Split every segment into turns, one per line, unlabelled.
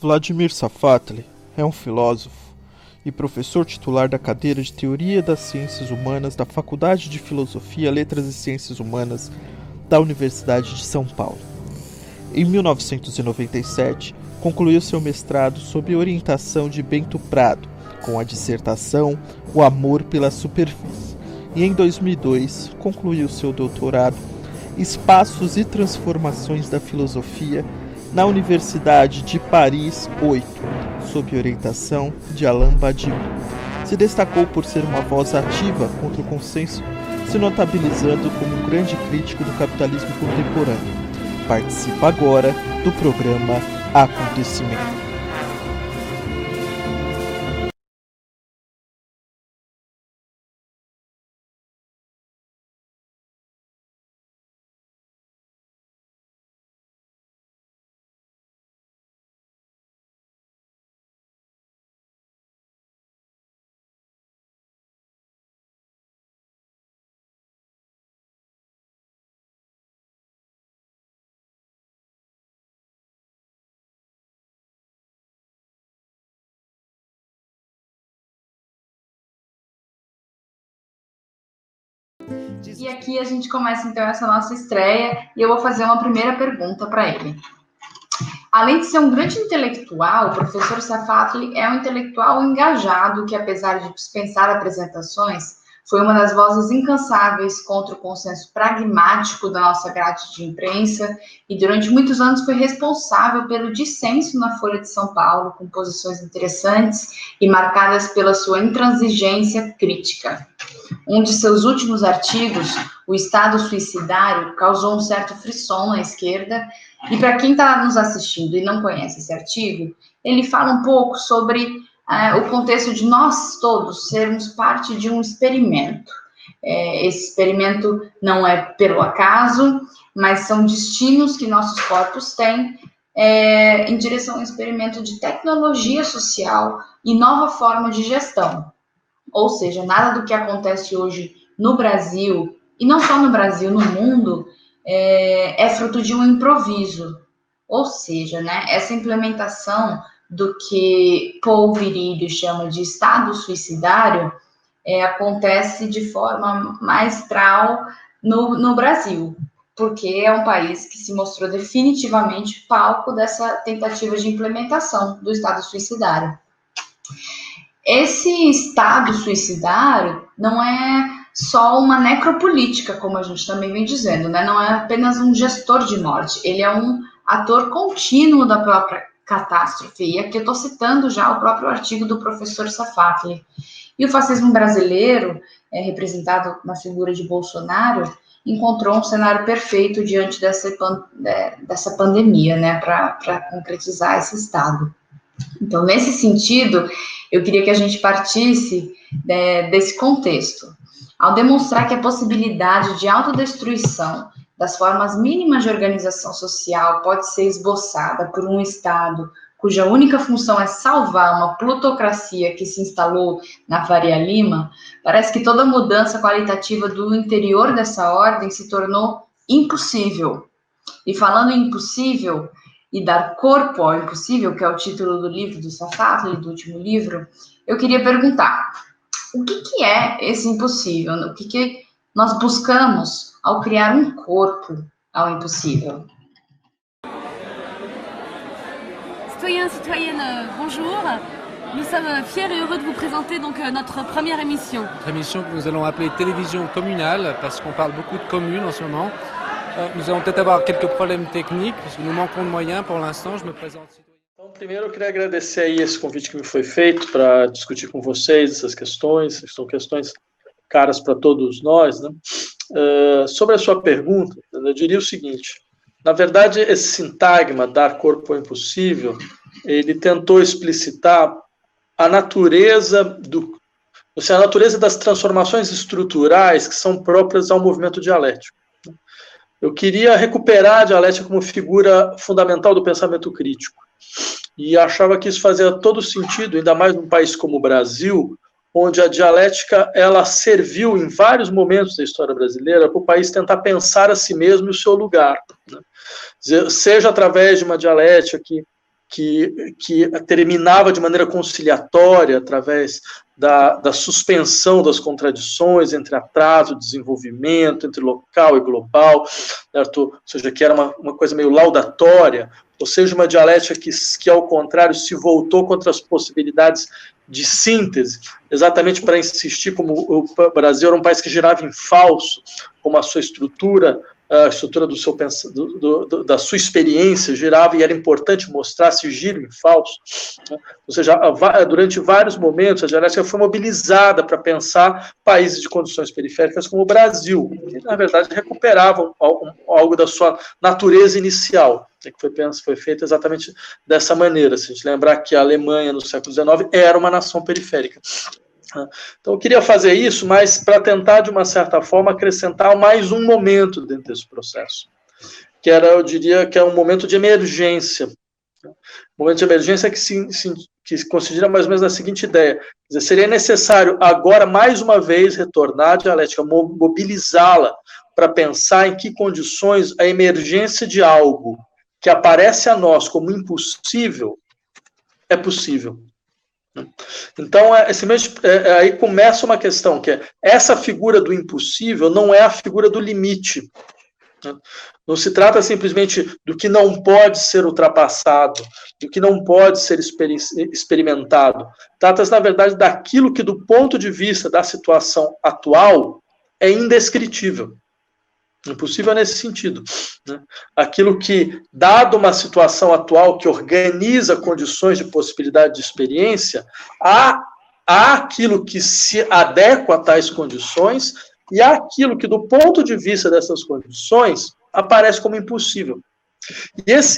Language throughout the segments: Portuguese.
Vladimir Safatli é um filósofo e professor titular da cadeira de Teoria das Ciências Humanas da Faculdade de Filosofia, Letras e Ciências Humanas da Universidade de São Paulo. Em 1997, concluiu seu mestrado sob orientação de Bento Prado, com a dissertação O Amor pela Superfície, e em 2002 concluiu seu doutorado Espaços e Transformações da Filosofia na Universidade de Paris 8, sob orientação de Alain Badiou. Se destacou por ser uma voz ativa contra o consenso, se notabilizando como um grande crítico do capitalismo contemporâneo. Participa agora do programa Acontecimento.
E aqui a gente começa então essa nossa estreia e eu vou fazer uma primeira pergunta para ele. Além de ser um grande intelectual, o professor Safatli é um intelectual engajado que, apesar de dispensar apresentações, foi uma das vozes incansáveis contra o consenso pragmático da nossa grade de imprensa e durante muitos anos foi responsável pelo dissenso na Folha de São Paulo, com posições interessantes e marcadas pela sua intransigência crítica. Um de seus últimos artigos, O Estado Suicidário, causou um certo frisson na esquerda. E para quem está nos assistindo e não conhece esse artigo, ele fala um pouco sobre o contexto de nós todos sermos parte de um experimento. Esse experimento não é pelo acaso, mas são destinos que nossos corpos têm em direção a um experimento de tecnologia social e nova forma de gestão. Ou seja, nada do que acontece hoje no Brasil, e não só no Brasil, no mundo, é fruto de um improviso. Ou seja, né, essa implementação do que Paul Virilio chama de estado suicidário acontece de forma maestral no Brasil, porque é um país que se mostrou definitivamente palco dessa tentativa de implementação do estado suicidário. Esse estado suicidário não é só uma necropolítica, como a gente também vem dizendo, né? Não é apenas um gestor de morte, ele é um ator contínuo da própria catástrofe. E aqui eu estou citando já o próprio artigo do professor Safatli. E o fascismo brasileiro, representado na figura de Bolsonaro, encontrou um cenário perfeito diante dessa pandemia, né? Para concretizar esse estado. Então, nesse sentido, eu queria que a gente partisse desse contexto. Ao demonstrar que a possibilidade de autodestruição das formas mínimas de organização social pode ser esboçada por um Estado cuja única função é salvar uma plutocracia que se instalou na Faria Lima, parece que toda mudança qualitativa do interior dessa ordem se tornou impossível. E falando em impossível, e dar corpo ao impossível, que é o título do livro do Safatli, do último livro, eu queria perguntar, o que é esse impossível? O que nós buscamos ao criar um corpo ao impossível?
Citoyens, citoyennes, bonjour. Nous sommes fiers et heureux de vous présenter donc notre première émission.
Notre émission que nous allons appeler Télévision communale, parce qu'on parle beaucoup de communes en ce moment. Nous allons peut-être avoir quelques problèmes techniques, parce que nous manquons de moyens pour l'instant. Je me présente.
Então, primeiro eu queria agradecer aí esse convite que me foi feito para discutir com vocês essas questões, que são questões caras para todos nós, né? Sobre a sua pergunta, eu diria o seguinte, na verdade, esse sintagma, dar corpo ao impossível, ele tentou explicitar a natureza a natureza das transformações estruturais que são próprias ao movimento dialético. Eu queria recuperar a dialética como figura fundamental do pensamento crítico. E achava que isso fazia todo sentido, ainda mais num país como o Brasil, onde a dialética ela serviu em vários momentos da história brasileira para o país tentar pensar a si mesmo e o seu lugar. Né? Seja através de uma dialética que terminava de maneira conciliatória através da suspensão das contradições entre atraso e desenvolvimento, entre local e global, certo? Ou seja, que era uma coisa meio laudatória, ou seja, uma dialética que, ao contrário, se voltou contra as possibilidades de síntese, exatamente para insistir como o Brasil era um país que girava em falso, como a sua estrutura, a estrutura da sua experiência girava, e era importante mostrar esse giro em falso, né? Ou seja, durante vários momentos a dialética foi mobilizada para pensar países de condições periféricas como o Brasil, que na verdade recuperavam algo da sua natureza inicial, que foi feito exatamente dessa maneira. Se a gente lembrar que a Alemanha no século XIX era uma nação periférica. Então eu queria fazer isso, mas para tentar, de uma certa forma, acrescentar mais um momento dentro desse processo, que eu diria que é um momento de emergência. Um momento de emergência que se considera mais ou menos a seguinte ideia: quer dizer, seria necessário agora, mais uma vez, retornar à dialética, mobilizá-la para pensar em que condições a emergência de algo que aparece a nós como impossível é possível. Então, aí começa uma questão, que é essa figura do impossível não é a figura do limite. Não se trata simplesmente do que não pode ser ultrapassado, do que não pode ser experimentado. Trata-se, na verdade, daquilo que, do ponto de vista da situação atual, é indescritível. Impossível nesse sentido, né? Aquilo que, dado uma situação atual que organiza condições de possibilidade de experiência, há aquilo que se adequa a tais condições e há aquilo que, do ponto de vista dessas condições, aparece como impossível.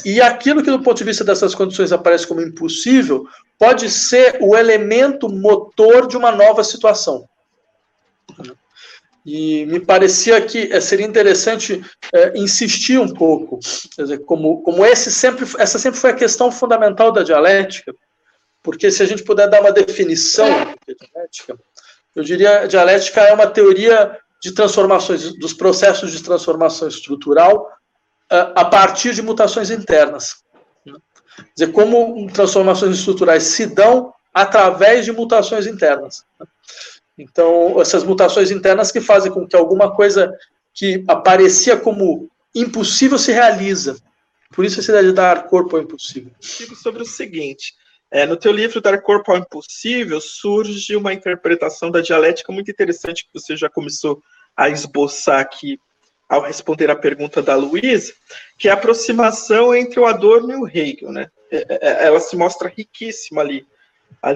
E aquilo que, do ponto de vista dessas condições, aparece como impossível, pode ser o elemento motor de uma nova situação. E me parecia que seria interessante insistir um pouco, quer dizer, como essa sempre foi a questão fundamental da dialética, porque se a gente puder dar uma definição de dialética, eu diria que a dialética é uma teoria de transformações, dos processos de transformação estrutural a partir de mutações internas. Quer dizer, como transformações estruturais se dão através de mutações internas. Então, essas mutações internas que fazem com que alguma coisa que aparecia como impossível se realiza. Por isso, essa ideia de dar corpo ao impossível.
Digo sobre o seguinte: no teu livro Dar Corpo ao Impossível, surge uma interpretação da dialética muito interessante que você já começou a esboçar aqui ao responder a pergunta da Luísa, que é a aproximação entre o Adorno e o Hegel, né? Ela se mostra riquíssima ali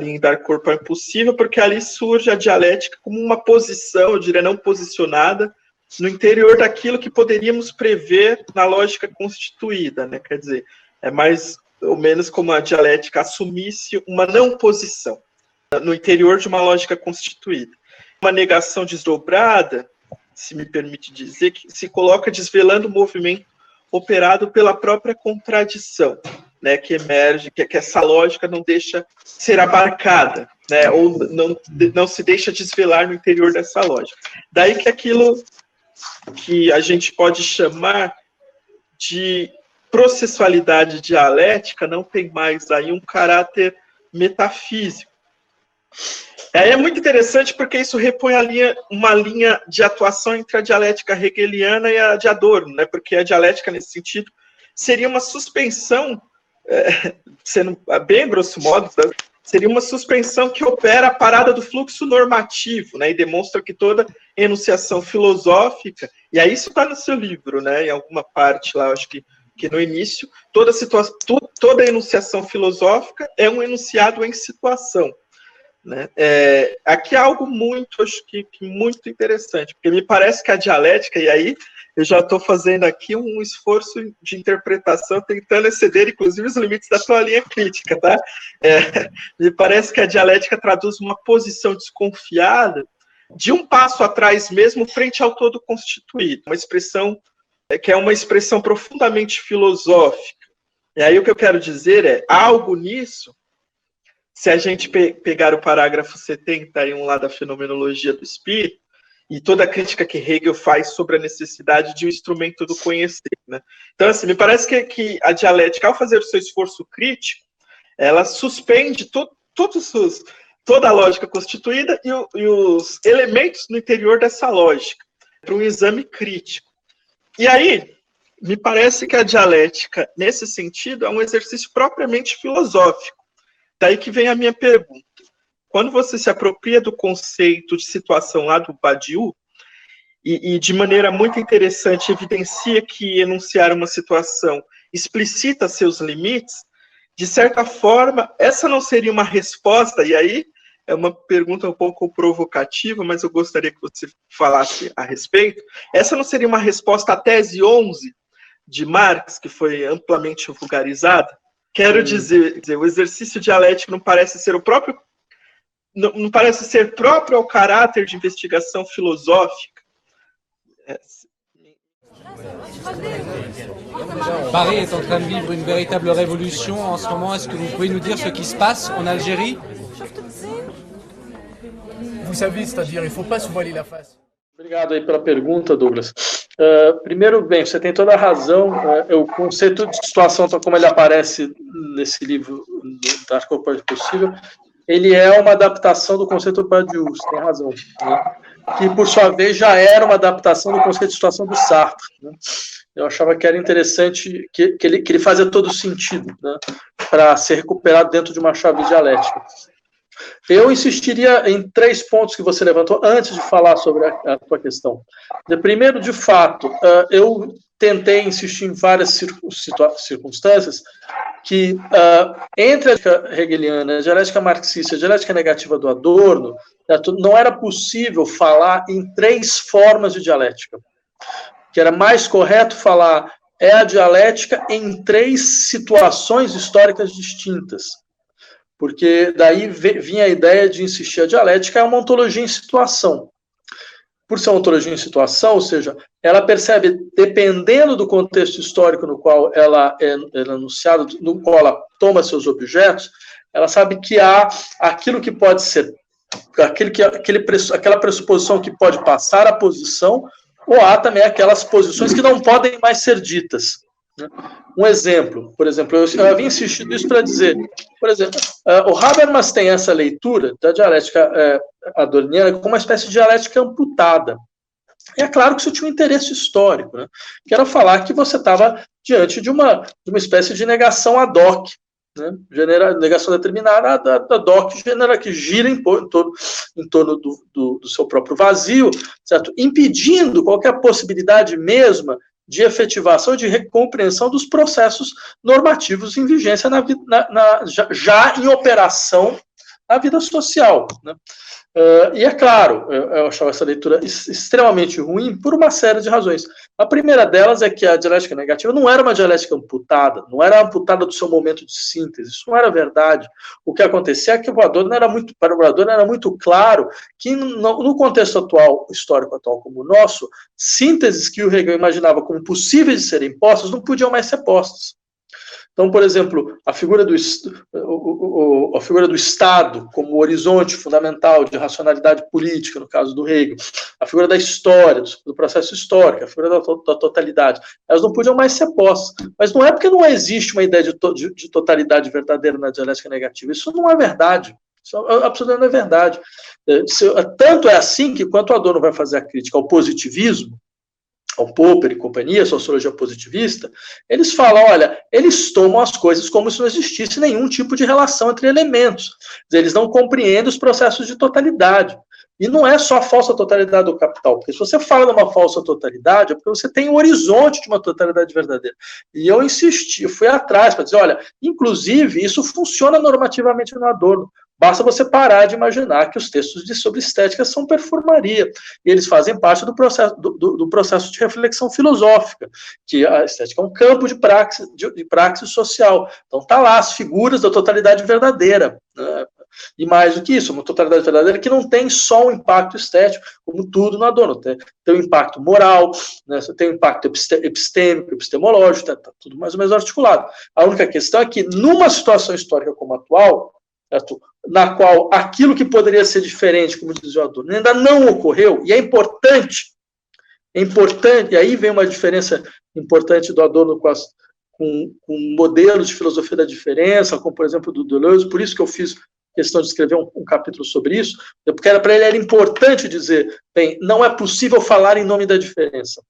em Dar Corpo ao Impossível, porque ali surge a dialética como uma posição, eu diria, não posicionada, no interior daquilo que poderíamos prever na lógica constituída, né? Quer dizer, é mais ou menos como a dialética assumisse uma não posição no interior de uma lógica constituída. Uma negação desdobrada, se me permite dizer, que se coloca desvelando o movimento operado pela própria contradição, né, que emerge, que essa lógica não deixa ser abarcada, né, ou não se deixa desvelar no interior dessa lógica. Daí que aquilo que a gente pode chamar de processualidade dialética não tem mais aí um caráter metafísico. É muito interessante porque isso repõe uma linha de atuação entre a dialética hegeliana e a de Adorno, né, porque a dialética, nesse sentido, seria uma suspensão, sendo bem grosso modo, seria uma suspensão que opera a parada do fluxo normativo, né, e demonstra que toda enunciação filosófica, e aí isso está no seu livro, né, em alguma parte lá, acho que no início, toda enunciação filosófica é um enunciado em situação, né? Aqui há algo muito, acho que muito interessante, porque me parece que a dialética, e aí eu já estou fazendo aqui um esforço de interpretação, tentando exceder, inclusive, os limites da tua linha crítica, tá? Me parece que a dialética traduz uma posição desconfiada de um passo atrás mesmo frente ao todo constituído, uma expressão que é uma expressão profundamente filosófica. E aí o que eu quero dizer há algo nisso, se a gente pegar o parágrafo 71 lá da Fenomenologia do Espírito, e toda a crítica que Hegel faz sobre a necessidade de um instrumento do conhecer, né? Então, assim, me parece que a dialética, ao fazer o seu esforço crítico, ela suspende toda a lógica constituída e os elementos no interior dessa lógica, para um exame crítico. E aí, me parece que a dialética, nesse sentido, é um exercício propriamente filosófico. Daí que vem a minha pergunta. Quando você se apropria do conceito de situação lá do Badiou, e de maneira muito interessante evidencia que enunciar uma situação explicita seus limites, de certa forma, essa não seria uma resposta, e aí é uma pergunta um pouco provocativa, mas eu gostaria que você falasse a respeito, essa não seria uma resposta à tese 11 de Marx, que foi amplamente vulgarizada? Quero dizer, o exercício dialético não parece ser não parece ser próprio ao caráter de investigação filosófica.
Paris est en train de vivre une véritable révolution en ce moment. Est-ce que vous pouvez nous dire ce qui se passe en Algérie?
Vous savez, c'est-à-dire, il ne faut pas se voiler la face.
Obrigado aí pela pergunta, Douglas. Primeiro, bem, você tem toda a razão. O conceito de situação, como ele aparece nesse livro, da Arcopode Possível, ele é uma adaptação do conceito do Badiou, você tem razão, né? Que, por sua vez, já era uma adaptação do conceito de situação do Sartre, né? Eu achava que era interessante, que ele fazia todo sentido, né, para ser recuperado dentro de uma chave dialética. Eu insistiria em 3 pontos que você levantou antes de falar sobre a tua questão. Primeiro, de fato, eu tentei insistir em várias circunstâncias que, entre a dialética hegeliana, a dialética marxista e a dialética negativa do Adorno, não era possível falar em 3 formas de dialética. Que era mais correto falar a dialética em 3 situações históricas distintas. Porque daí vinha a ideia de insistir a dialética é uma ontologia em situação. Por ser uma ontologia em situação, ou seja, ela percebe, dependendo do contexto histórico no qual ela é enunciada, no qual ela toma seus objetos, ela sabe que há aquilo que pode ser, aquela pressuposição que pode passar a posição, ou há também aquelas posições que não podem mais ser ditas. Um exemplo, por exemplo, eu havia insistido isso para dizer, por exemplo, o Habermas tem essa leitura da dialética adorniana como uma espécie de dialética amputada. E é claro que isso tinha um interesse histórico, né? Que era falar que você estava diante de uma espécie de negação ad hoc, né? Negação determinada ad hoc, que gira em torno do seu próprio vazio, certo? Impedindo qualquer possibilidade mesma de efetivação, de recompreensão dos processos normativos em vigência já em operação na vida social, né? E é claro, eu achava essa leitura extremamente ruim por uma série de razões. A primeira delas é que a dialética negativa não era uma dialética amputada, não era amputada do seu momento de síntese, isso não era verdade. O que acontecia é que para o Adorno era muito claro que no contexto atual, histórico atual como o nosso, sínteses que o Hegel imaginava como possíveis de serem postas não podiam mais ser postas. Então, por exemplo, a figura do Estado como horizonte fundamental de racionalidade política, no caso do Hegel, a figura da história, do processo histórico, a figura da totalidade, elas não podiam mais ser postas. Mas não é porque não existe uma ideia de totalidade verdadeira na dialética negativa. Isso não é verdade. Isso absolutamente não é verdade. Tanto é assim que, quando o Adorno vai fazer a crítica ao positivismo, ao Popper e companhia, a sociologia positivista, eles falam, olha, eles tomam as coisas como se não existisse nenhum tipo de relação entre elementos. Eles não compreendem os processos de totalidade. E não é só a falsa totalidade do capital, porque se você fala de uma falsa totalidade, é porque você tem um horizonte de uma totalidade verdadeira. E eu insisti, eu fui atrás para dizer, olha, inclusive, isso funciona normativamente no Adorno. Basta você parar de imaginar que os textos sobre estética são performaria. E eles fazem parte do processo de reflexão filosófica, que a estética é um campo de praxis social. Então, tá lá as figuras da totalidade verdadeira, né? E mais do que isso, uma totalidade verdadeira que não tem só um impacto estético, como tudo no Adorno. Tem um impacto moral, né? Tem um impacto epistêmico, epistemológico, tá tudo mais ou menos articulado. A única questão é que, numa situação histórica como a atual, certo? Na qual aquilo que poderia ser diferente, como diz o Adorno, ainda não ocorreu, e é importante, e aí vem uma diferença importante do Adorno com modelos de filosofia da diferença, como, por exemplo, do Deleuze, por isso que eu fiz questão de escrever um capítulo sobre isso, porque para ele era importante dizer, bem, não é possível falar em nome da diferença.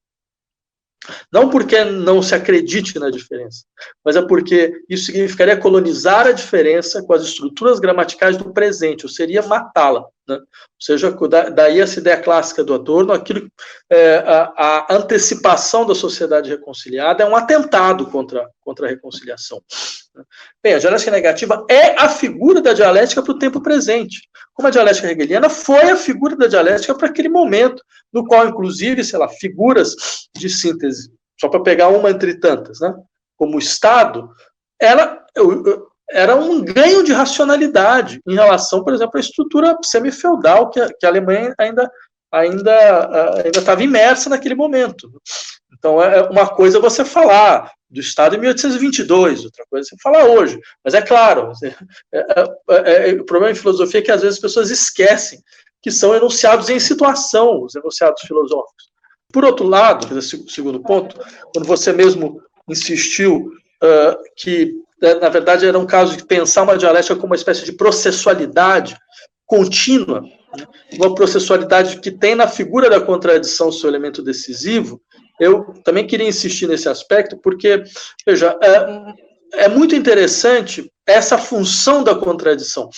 Não porque não se acredite na diferença, mas é porque isso significaria colonizar a diferença com as estruturas gramaticais do presente, ou seria matá-la. Né? Ou seja, daí essa ideia clássica do Adorno, a antecipação da sociedade reconciliada é um atentado contra a reconciliação. Bem, a dialética negativa é a figura da dialética para o tempo presente, como a dialética hegeliana foi a figura da dialética para aquele momento, no qual, inclusive, sei lá, figuras de síntese, só para pegar uma entre tantas, né, como o Estado, era um ganho de racionalidade em relação, por exemplo, à estrutura semi-feudal que a Alemanha ainda estava imersa naquele momento. Então, uma coisa é você falar do Estado em 1822, outra coisa é você falar hoje. Mas é claro, o problema em filosofia é que às vezes as pessoas esquecem que são enunciados em situação, os enunciados filosóficos. Por outro lado, segundo ponto, quando você mesmo insistiu que, na verdade, era um caso de pensar uma dialética como uma espécie de processualidade contínua, né? Uma processualidade que tem na figura da contradição seu elemento decisivo, eu também queria insistir nesse aspecto, porque, veja, é muito interessante essa função da contradição,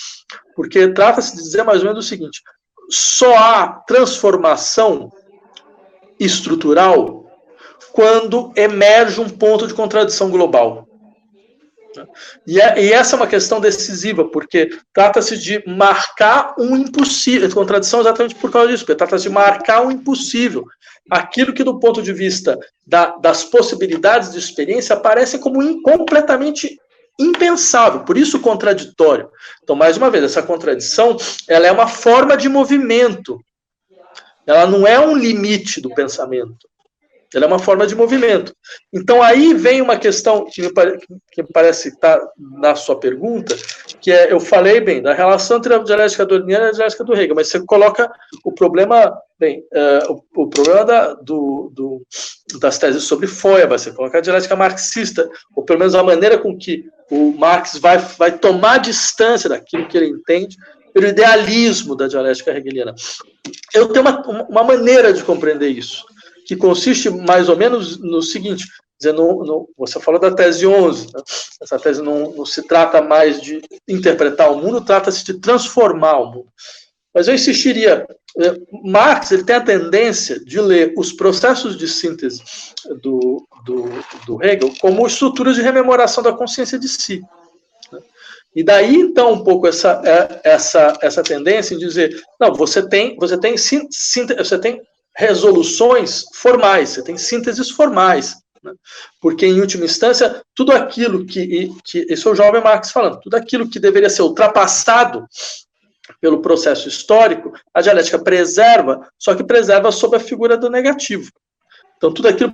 porque trata-se de dizer mais ou menos o seguinte: só há transformação estrutural quando emerge um ponto de contradição global. E essa é uma questão decisiva, porque trata-se de marcar um impossível. A contradição é exatamente por causa disso, porque trata-se de marcar um impossível. Aquilo que, do ponto de vista das possibilidades de experiência, parece como completamente impensável, por isso contraditório. Então, mais uma vez, essa contradição, ela é uma forma de movimento. Ela não é um limite do pensamento. Ela é uma forma de movimento. Então, aí vem uma questão que me parece estar na sua pergunta, que eu falei, bem, da relação entre a dialética adorniana e a dialética do Hegel, mas você coloca o problema, bem, o problema das teses sobre Feuerbach, você coloca a dialética marxista, ou pelo menos a maneira com que o Marx vai tomar distância daquilo que ele entende, pelo idealismo da dialética hegeliana. Eu tenho uma maneira de compreender isso, que consiste mais ou menos no seguinte, você falou da tese 11, né? Essa tese não se trata mais de interpretar o mundo, trata-se de transformar o mundo. Mas eu insistiria, Marx ele tem a tendência de ler os processos de síntese do Hegel como estruturas de rememoração da consciência de si. Né? E daí, então, um pouco essa tendência em dizer, não, você tem resoluções formais, você tem sínteses formais, né? Porque, em última instância, tudo aquilo esse é o jovem Marx falando, tudo aquilo que deveria ser ultrapassado pelo processo histórico, a dialética preserva, só que preserva sob a figura do negativo. Então, tudo aquilo,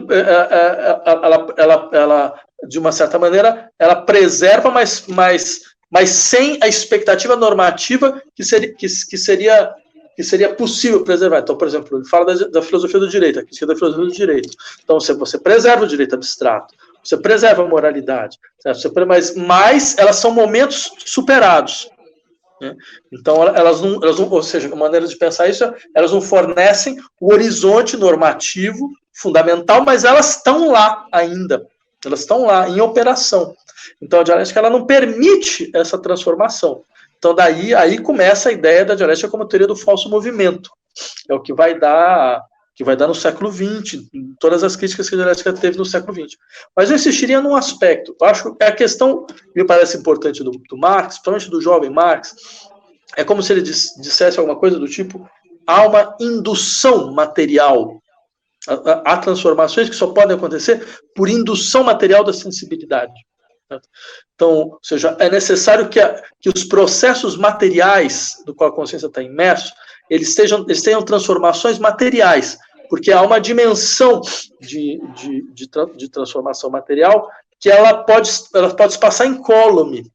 ela de uma certa maneira, ela preserva, mas sem a expectativa normativa que seria possível preservar. Então, por exemplo, ele fala da filosofia do direito, a crítica da filosofia do direito. Então, você preserva o direito abstrato, você preserva a moralidade, mas elas são momentos superados. Né? Então, elas não, ou seja, a maneira de pensar isso, elas não fornecem o horizonte normativo fundamental, mas elas estão lá ainda. Elas estão lá, em operação. Então, a dialética ela não permite essa transformação. Então, aí começa a ideia da dialética como teoria do falso movimento. É o que vai dar no século XX, em todas as críticas que a dialética teve no século XX. Mas eu insistiria num aspecto. Eu acho que a questão que me parece importante do Marx, principalmente do jovem Marx, é como se ele dissesse alguma coisa do tipo: há uma indução material. Há transformações que só podem acontecer por indução material da sensibilidade. Então, ou seja, é necessário que os processos materiais do qual a consciência está imerso, eles tenham transformações materiais, porque há uma dimensão de transformação material que ela pode se passar incólume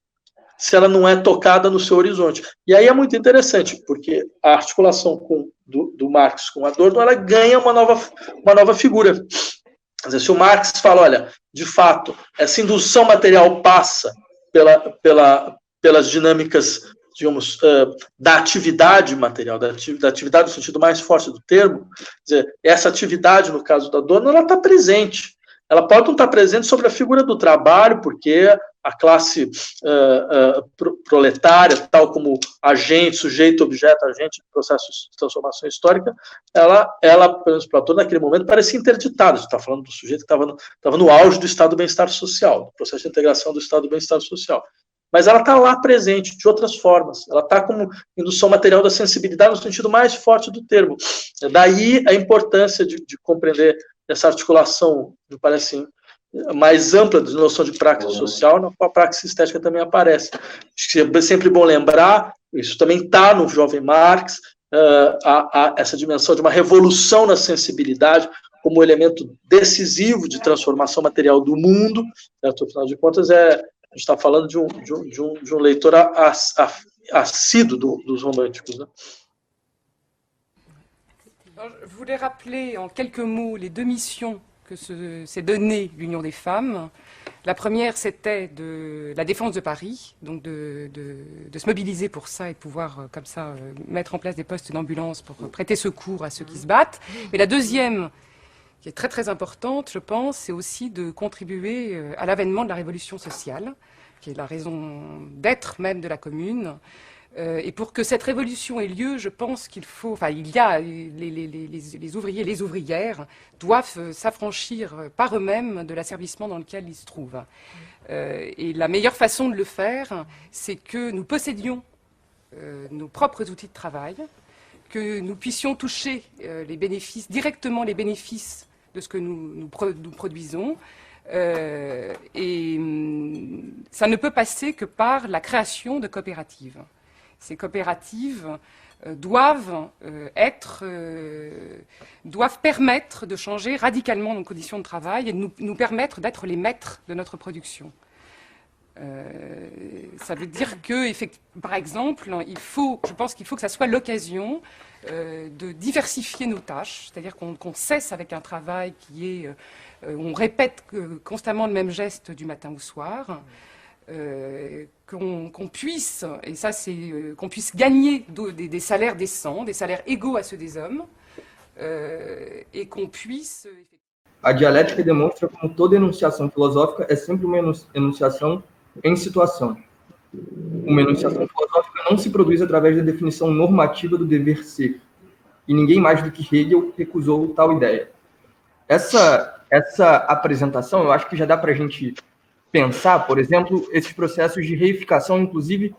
se ela não é tocada no seu horizonte. E aí é muito interessante, porque a articulação do Marx com Adorno, ela ganha uma nova figura. Quer dizer, se o Marx fala, olha, de fato, essa indução material passa pelas dinâmicas, digamos, da atividade material, da atividade no sentido mais forte do termo, quer dizer, essa atividade, no caso da Adorno, ela está presente. Ela pode não estar presente sobre a figura do trabalho, porque a classe proletária, tal como agente, sujeito, objeto, agente de processos de transformação histórica, ela pelo menos para todo naquele momento, parecia interditada. A gente está falando do sujeito que estava no auge do estado do bem-estar social, do processo de integração do estado do bem-estar social. Mas ela está lá presente, de outras formas. Ela está como indução material da sensibilidade no sentido mais forte do termo. Daí a importância de compreender essa articulação, me parece, mais ampla de noção de praxis social, na qual a praxis estética também aparece. Acho que é sempre bom lembrar, isso também está no jovem Marx, essa dimensão de uma revolução na sensibilidade como elemento decisivo de transformação material do mundo, certo? Afinal de contas, a gente está falando de um leitor assíduo dos românticos, né?
Je voulais rappeler en quelques mots les deux missions que s'est donné l'Union des femmes. La première, c'était de la défense de Paris, donc de se mobiliser pour ça et de pouvoir, comme ça, mettre en place des postes d'ambulance pour prêter secours à ceux qui se battent. Mais la deuxième, qui est très très importante, je pense, c'est aussi de contribuer à l'avènement de la révolution sociale, qui est la raison d'être même de la Commune. Et pour que cette révolution ait lieu, je pense qu'il faut... Enfin, il y a... Les ouvriers, les ouvrières doivent s'affranchir par eux-mêmes de l'asservissement dans lequel ils se trouvent. Et la meilleure façon de le faire, c'est que nous possédions nos propres outils de travail, que nous puissions toucher directement les bénéfices de ce que nous produisons. Et ça ne peut passer que par la création de coopératives. Ces coopératives doivent permettre de changer radicalement nos conditions de travail et de nous permettre d'être les maîtres de notre production. Ça veut dire que, par exemple, je pense qu'il faut que ça soit l'occasion de diversifier nos tâches, c'est-à-dire qu'on cesse avec un travail qui est... on répète constamment le même geste du matin au soir, qu'on puisse, et ça c'est qu'on puisse gagner des salaires décents, des salaires égaux à ceux des hommes, et qu'on puisse...
A dialética demonstra como toda enunciação filosófica é sempre uma enunciação em situação. Uma enunciação filosófica não se produz através da definição normativa do dever ser, e ninguém mais do que Hegel recusou tal ideia. Essa apresentação, eu acho que já dá para a gente pensar, por exemplo, esses processos de reificação, inclusive,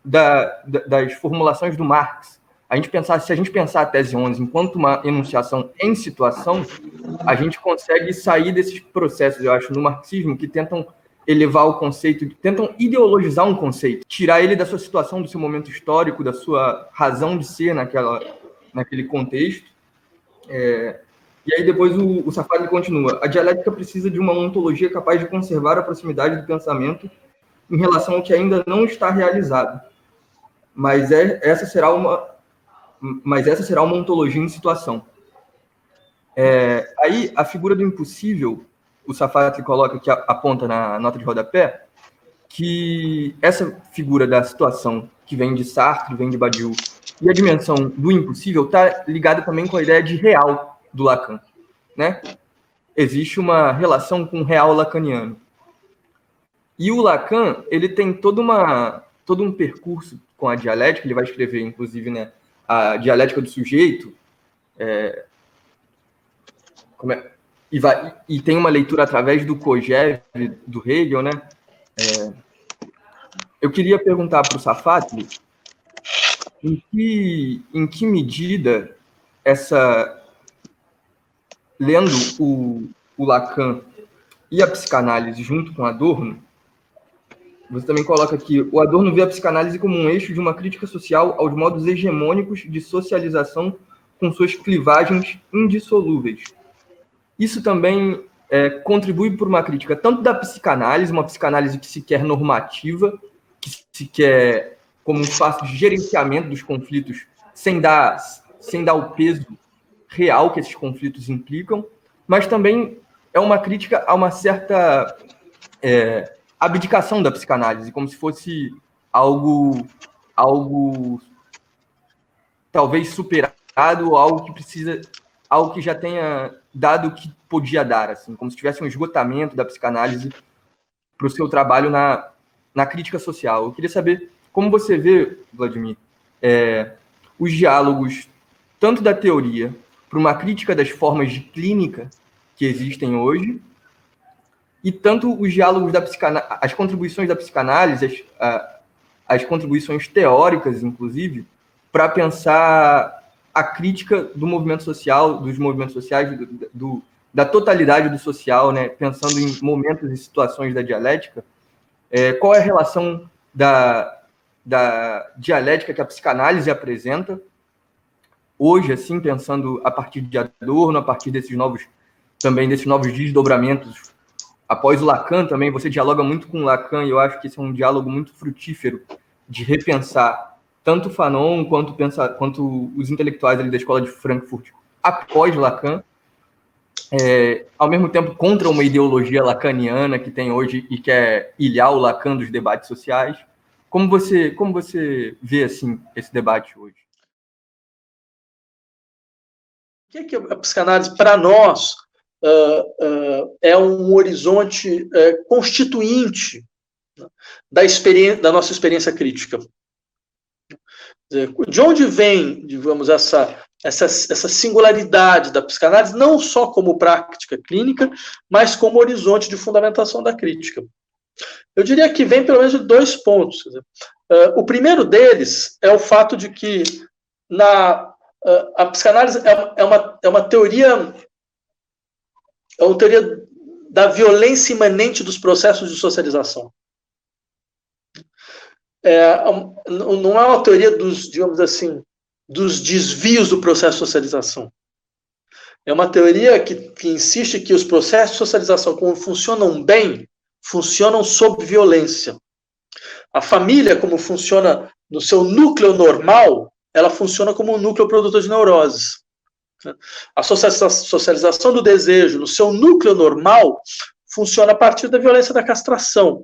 das formulações do Marx. Se a gente pensar a tese 11 enquanto uma enunciação em situação, a gente consegue sair desses processos, eu acho, no marxismo, que tentam elevar o conceito, tentam ideologizar um conceito, tirar ele da sua situação, do seu momento histórico, da sua razão de ser naquele contexto. E aí depois o Safadi continua. A dialética precisa de uma ontologia capaz de conservar a proximidade do pensamento em relação ao que ainda não está realizado. Mas essa será uma ontologia em situação. Aí a figura do impossível, o Safadi coloca, que aponta na nota de rodapé, que essa figura da situação que vem de Sartre, vem de Badiou, e a dimensão do impossível está ligada também com a ideia de real do Lacan, né? Existe uma relação com o real lacaniano. E o Lacan, ele tem todo um percurso com a dialética, ele vai escrever, inclusive, né, a dialética do sujeito, e tem uma leitura através do Kojève, do Hegel, né? Eu queria perguntar para o Safadi em que medida lendo o Lacan e a psicanálise junto com Adorno, você também coloca que o Adorno vê a psicanálise como um eixo de uma crítica social aos modos hegemônicos de socialização com suas clivagens indissolúveis. Isso também contribui por uma crítica tanto da psicanálise, uma psicanálise que se quer normativa, que se quer como um espaço de gerenciamento dos conflitos, sem dar o peso real que esses conflitos implicam, mas também é uma crítica a uma certa abdicação da psicanálise, como se fosse algo talvez superado, algo que precisa, algo que já tenha dado o que podia dar, assim, como se tivesse um esgotamento da psicanálise para o seu trabalho na crítica social. Eu queria saber como você vê, Vladimir, os diálogos tanto da teoria para uma crítica das formas de clínica que existem hoje, e tanto os diálogos da psicanálise, as contribuições da psicanálise, as contribuições teóricas, inclusive, para pensar a crítica do movimento social, dos movimentos sociais, da totalidade do social, né? Pensando em momentos e situações da dialética. Qual é a relação da dialética que a psicanálise apresenta hoje, assim, pensando a partir de Adorno, a partir desses novos desdobramentos. Após o Lacan também, você dialoga muito com Lacan, e eu acho que esse é um diálogo muito frutífero de repensar tanto Fanon quanto os intelectuais ali da Escola de Frankfurt após Lacan, ao mesmo tempo contra uma ideologia lacaniana que tem hoje e quer ilhar o Lacan dos debates sociais. Como você vê assim, esse debate hoje?
O que é que a psicanálise, para nós, é um horizonte constituinte da nossa experiência crítica? De onde vem, digamos, essa singularidade da psicanálise, não só como prática clínica, mas como horizonte de fundamentação da crítica? Eu diria que vem pelo menos de 2 pontos. O primeiro deles é o fato de que a psicanálise é uma teoria da violência imanente dos processos de socialização. Não é uma teoria digamos assim, dos desvios do processo de socialização. É uma teoria que insiste que os processos de socialização, como funcionam bem, funcionam sob violência. A família, como funciona no seu núcleo normal, ela funciona como um núcleo produtor de neuroses. A socialização do desejo, no seu núcleo normal, funciona a partir da violência da castração.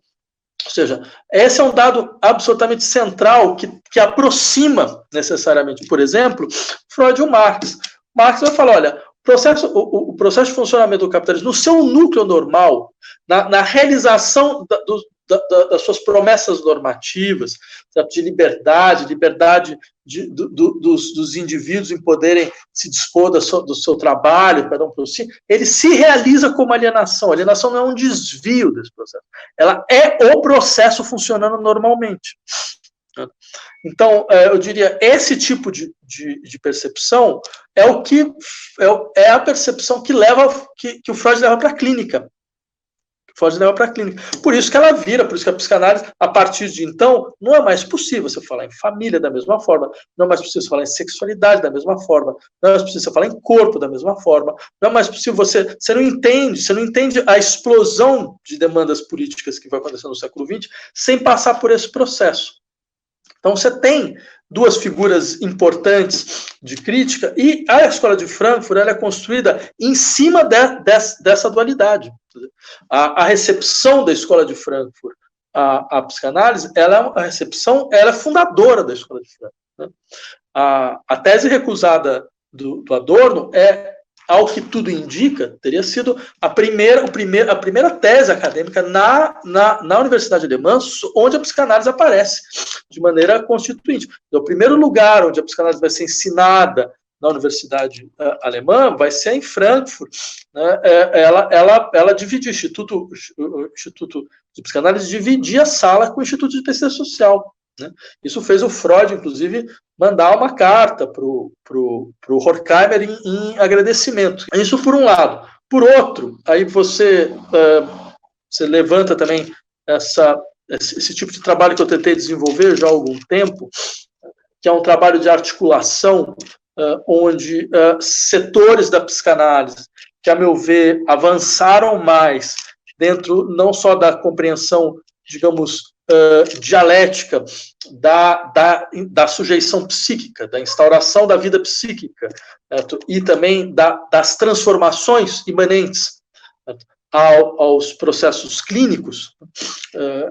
Ou seja, esse é um dado absolutamente central que aproxima necessariamente, por exemplo, Freud e o Marx. Marx vai falar, olha, o processo de funcionamento do capitalismo, no seu núcleo normal, na realização das suas promessas normativas, de liberdade dos indivíduos em poderem se dispor do seu trabalho, cada um por si, ele se realiza como alienação. A alienação não é um desvio desse processo. Ela é o processo funcionando normalmente. Então, eu diria, esse tipo de percepção é a percepção que o Freud leva para a clínica. Por isso que ela vira, por isso que a psicanálise, a partir de então, não é mais possível você falar em família da mesma forma, não é mais possível você falar em sexualidade da mesma forma, não é mais possível você falar em corpo da mesma forma, não é mais possível você não entende a explosão de demandas políticas que vai acontecer no século XX sem passar por esse processo. Então você tem 2 figuras importantes de crítica, e a Escola de Frankfurt ela é construída em cima dessa dualidade. A recepção da Escola de Frankfurt à psicanálise, ela é fundadora da Escola de Frankfurt. Né? A tese recusada do Adorno ao que tudo indica, teria sido a primeira tese acadêmica na Universidade Alemã, onde a psicanálise aparece de maneira constituinte. Então, o primeiro lugar onde a psicanálise vai ser ensinada na Universidade Alemã vai ser em Frankfurt. Né? Ela dividiu o Instituto de Psicanálise, dividia a sala com o Instituto de Pesquisa Social. Né? Isso fez o Freud, inclusive, mandar uma carta para o Horkheimer em agradecimento. Isso por um lado. Por outro, aí você levanta também esse tipo de trabalho que eu tentei desenvolver já há algum tempo, que é um trabalho de articulação, onde setores da psicanálise, que, a meu ver, avançaram mais dentro não só da compreensão, digamos, dialética da sujeição psíquica, da instauração da vida psíquica, certo? E também das transformações imanentes aos processos clínicos,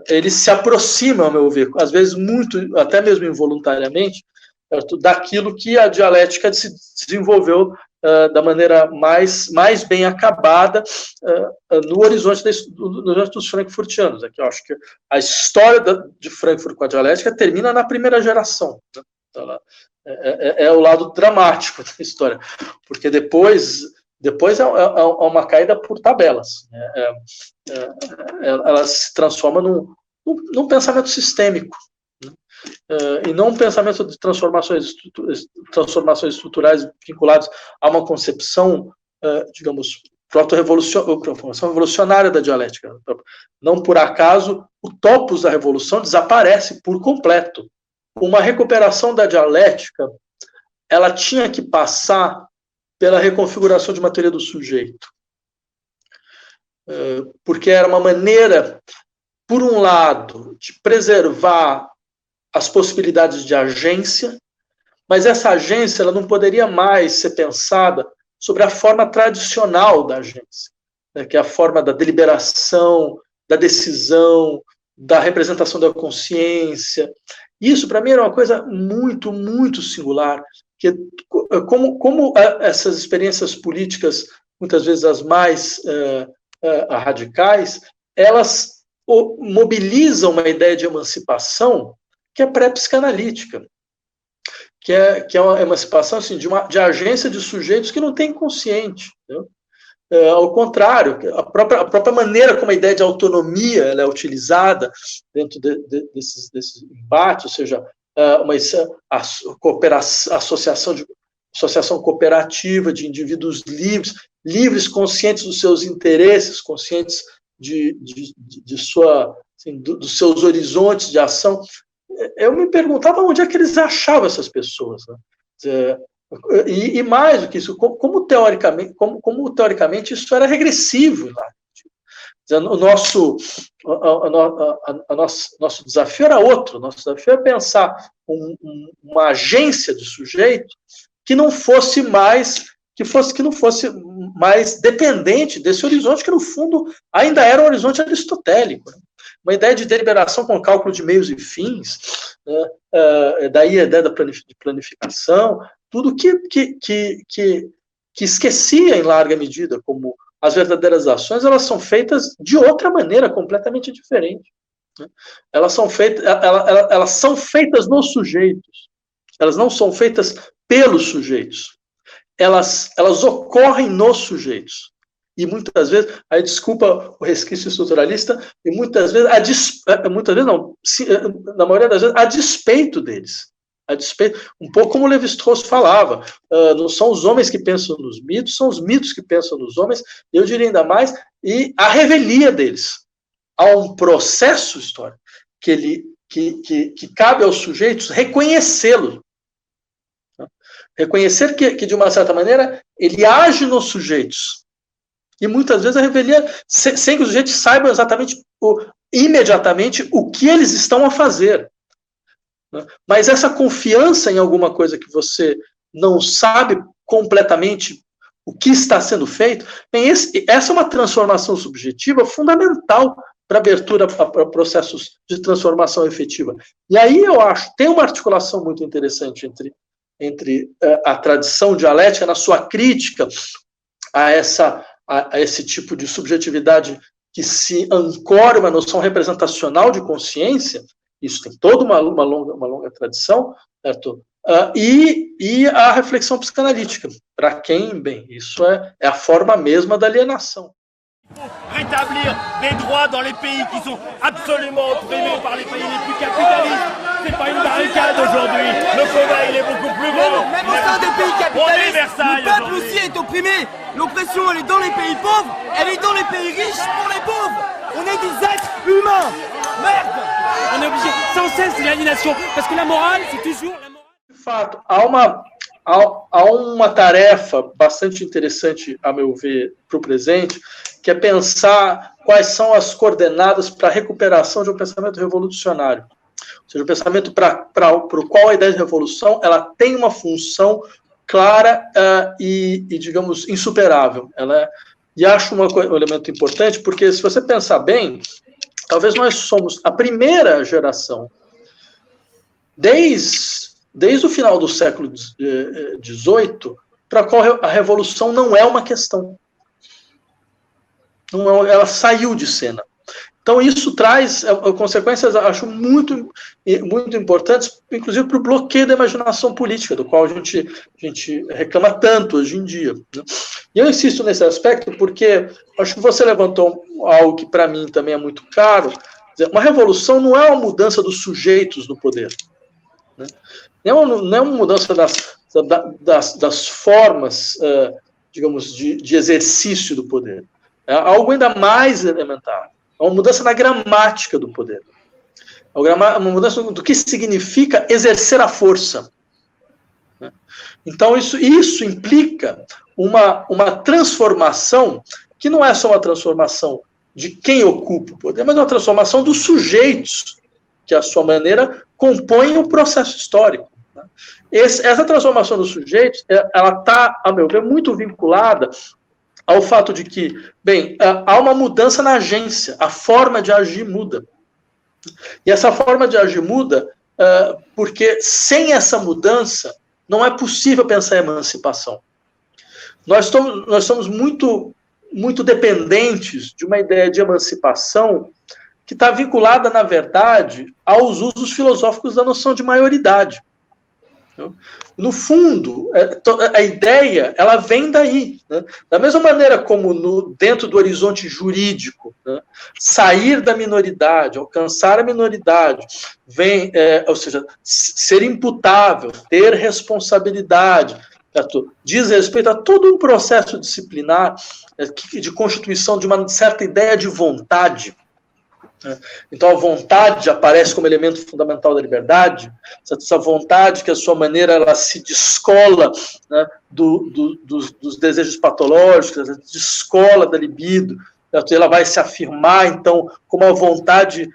eles se aproximam, ao meu ver, às vezes muito, até mesmo involuntariamente, certo, daquilo que a dialética se desenvolveu da maneira mais bem acabada no horizonte dos frankfurtianos. Aqui eu acho que a história de Frankfurt com a dialética termina na primeira geração. Né? Então, ela é o lado dramático da história, porque depois é uma caída por tabelas. Ela se transforma num pensamento sistêmico, né? E não um pensamento de transformações estruturais vinculadas a uma concepção, digamos, revolucionária da dialética. Não por acaso, o topos da revolução desaparece por completo. Uma recuperação da dialética, ela tinha que passar pela reconfiguração de uma teoria do sujeito. Porque era uma maneira, por um lado, de preservar as possibilidades de agência, mas essa agência ela não poderia mais ser pensada sobre a forma tradicional da agência, né, que é a forma da deliberação, da decisão, da representação da consciência. Isso, para mim, era uma coisa muito, muito singular, que como essas experiências políticas, muitas vezes as mais radicais, elas mobilizam uma ideia de emancipação que é pré-psicanalítica, que é uma emancipação assim, de agência de sujeitos que não têm consciente. Ao contrário, a própria maneira como a ideia de autonomia ela é utilizada dentro desses embates, ou seja, uma associação cooperativa de indivíduos livres, conscientes dos seus interesses, conscientes dos seus horizontes de ação. Eu me perguntava onde é que eles achavam essas pessoas, né? E mais do que isso, como teoricamente isso era regressivo. Né? O nosso desafio era outro. Nosso desafio é pensar uma agência de sujeito que não fosse mais dependente desse horizonte que, no fundo, ainda era um horizonte aristotélico. Né? Uma ideia de deliberação com cálculo de meios e fins, né? Daí a ideia de planificação, tudo que esquecia, em larga medida, como as verdadeiras ações, elas são feitas de outra maneira, completamente diferente. Né? Elas são feitas nos sujeitos, elas não são feitas pelos sujeitos, elas ocorrem nos sujeitos. E muitas vezes, aí desculpa o resquício estruturalista, e muitas vezes não, na maioria das vezes, a despeito deles. Um pouco como Lévi-Strauss falava, não são os homens que pensam nos mitos, são os mitos que pensam nos homens, eu diria ainda mais, e a revelia deles. Há um processo histórico que cabe aos sujeitos reconhecê-lo. Reconhecer que, de uma certa maneira, ele age nos sujeitos. E muitas vezes a revelia, sem que os sujeitos saibam imediatamente o que eles estão a fazer. Mas essa confiança em alguma coisa que você não sabe completamente o que está sendo feito, essa é uma transformação subjetiva fundamental para a abertura para processos de transformação efetiva. E aí eu acho, tem uma articulação muito interessante entre a tradição dialética na sua crítica a esse tipo de subjetividade que se ancora uma noção representacional de consciência. Isso tem toda uma longa tradição, certo? E a reflexão psicanalítica, para quem, bem, isso é a forma mesma da alienação.
Rétablir des droits dans les pays qui sont absolument opprimés par les pays les plus capitalistes. C'est pas une barricade aujourd'hui. Le combat, il est beaucoup plus grand.
Même au sein des pays capitalistes, le peuple aussi est opprimé. L'oppression, elle est dans les pays pauvres, elle est dans les pays riches pour les pauvres. On est des êtres humains. Merde!
On est obligé sans cesse de l'aliénation, parce que la morale, c'est toujours la morale.
De fato, há uma tarefa bastante interessante, a meu ver, para o presente, que é pensar quais são as coordenadas para a recuperação de um pensamento revolucionário. Ou seja, o pensamento para o qual a ideia de revolução ela tem uma função clara e, digamos, insuperável. E acho um elemento importante, porque se você pensar bem, talvez nós somos a primeira geração, desde o final do século XVIII, para a qual a revolução não é uma questão. Ela saiu de cena. Então, isso traz consequências, acho, muito, muito importantes, inclusive para o bloqueio da imaginação política, do qual a gente reclama tanto hoje em dia. Né? E eu insisto nesse aspecto porque acho que você levantou algo que, para mim, também é muito caro. Uma revolução não é uma mudança dos sujeitos do poder. Né? Não é uma mudança das formas, digamos, de exercício do poder. É algo ainda mais elementar. É uma mudança na gramática do poder. É uma mudança do que significa exercer a força. Então, isso implica uma transformação que não é só uma transformação de quem ocupa o poder, mas uma transformação dos sujeitos que, à sua maneira, compõem o processo histórico. Essa transformação dos sujeitos, ela está, a meu ver, muito vinculada ao fato de que, bem, há uma mudança na agência, a forma de agir muda. E essa forma de agir muda porque sem essa mudança não é possível pensar em emancipação. Nós somos muito, muito dependentes de uma ideia de emancipação que está vinculada, na verdade, aos usos filosóficos da noção de maioridade. No fundo, a ideia, ela vem daí. Né? Da mesma maneira como dentro do horizonte jurídico, né, sair da minoridade, alcançar a minoridade, ou seja, ser imputável, ter responsabilidade, certo? Diz respeito a todo um processo disciplinar de constituição de uma certa ideia de vontade. Então a vontade aparece como elemento fundamental da liberdade, essa vontade que, à sua maneira, ela se descola, né, dos desejos patológicos, ela se descola da libido, ela vai se afirmar, então, como a vontade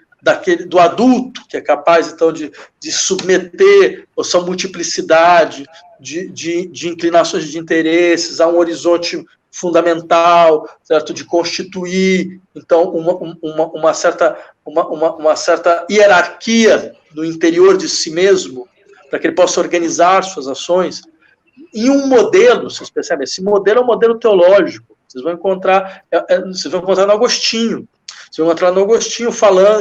do adulto, que é capaz, então, de submeter a sua multiplicidade de inclinações de interesses a um horizonte fundamental, certo? De constituir, então, uma certa hierarquia no interior de si mesmo, para que ele possa organizar suas ações, em um modelo, vocês percebem, esse modelo é um modelo teológico, vocês vão encontrar no Agostinho,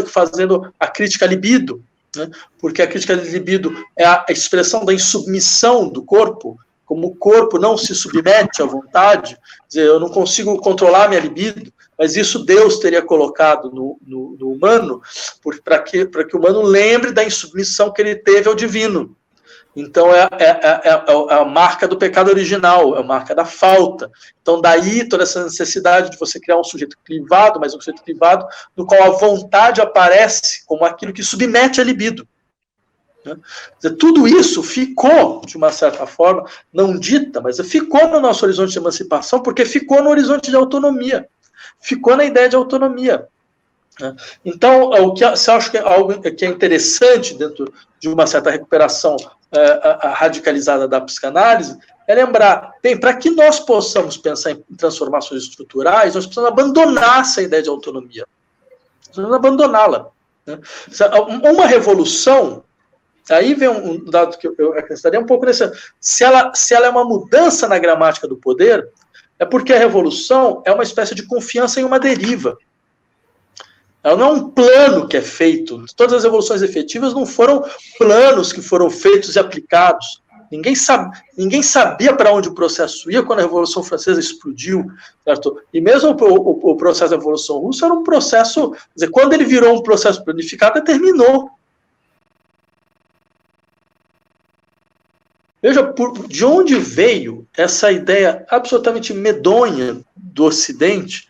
fazendo a crítica à libido, né? Porque a crítica à libido é a expressão da insubmissão do corpo, como o corpo não se submete à vontade, quer dizer, eu não consigo controlar minha libido, mas isso Deus teria colocado no humano para que o humano lembre da insubmissão que ele teve ao divino. Então, é a marca do pecado original, é a marca da falta. Então, daí toda essa necessidade de você criar um sujeito clivado, mas um sujeito clivado, no qual a vontade aparece como aquilo que submete a libido. Tudo isso ficou, de uma certa forma, não dita, mas ficou no nosso horizonte de emancipação, porque ficou no horizonte de autonomia, ficou na ideia de autonomia. Então, o que eu acho que é algo que é interessante dentro de uma certa recuperação radicalizada da psicanálise, é lembrar, para que nós possamos pensar em transformações estruturais, nós precisamos abandonar essa ideia de autonomia. Precisamos abandoná-la. Uma revolução. Aí vem um dado que eu acrescentaria um pouco nesse. Se ela é uma mudança na gramática do poder, é porque a revolução é uma espécie de confiança em uma deriva. Ela não é um plano que é feito. Todas as revoluções efetivas não foram planos que foram feitos e aplicados. Ninguém sabia para onde o processo ia quando a Revolução Francesa explodiu, certo? E mesmo o processo da Revolução Russa era um processo. Quer dizer, quando ele virou um processo planificado, terminou. Veja de onde veio essa ideia absolutamente medonha do Ocidente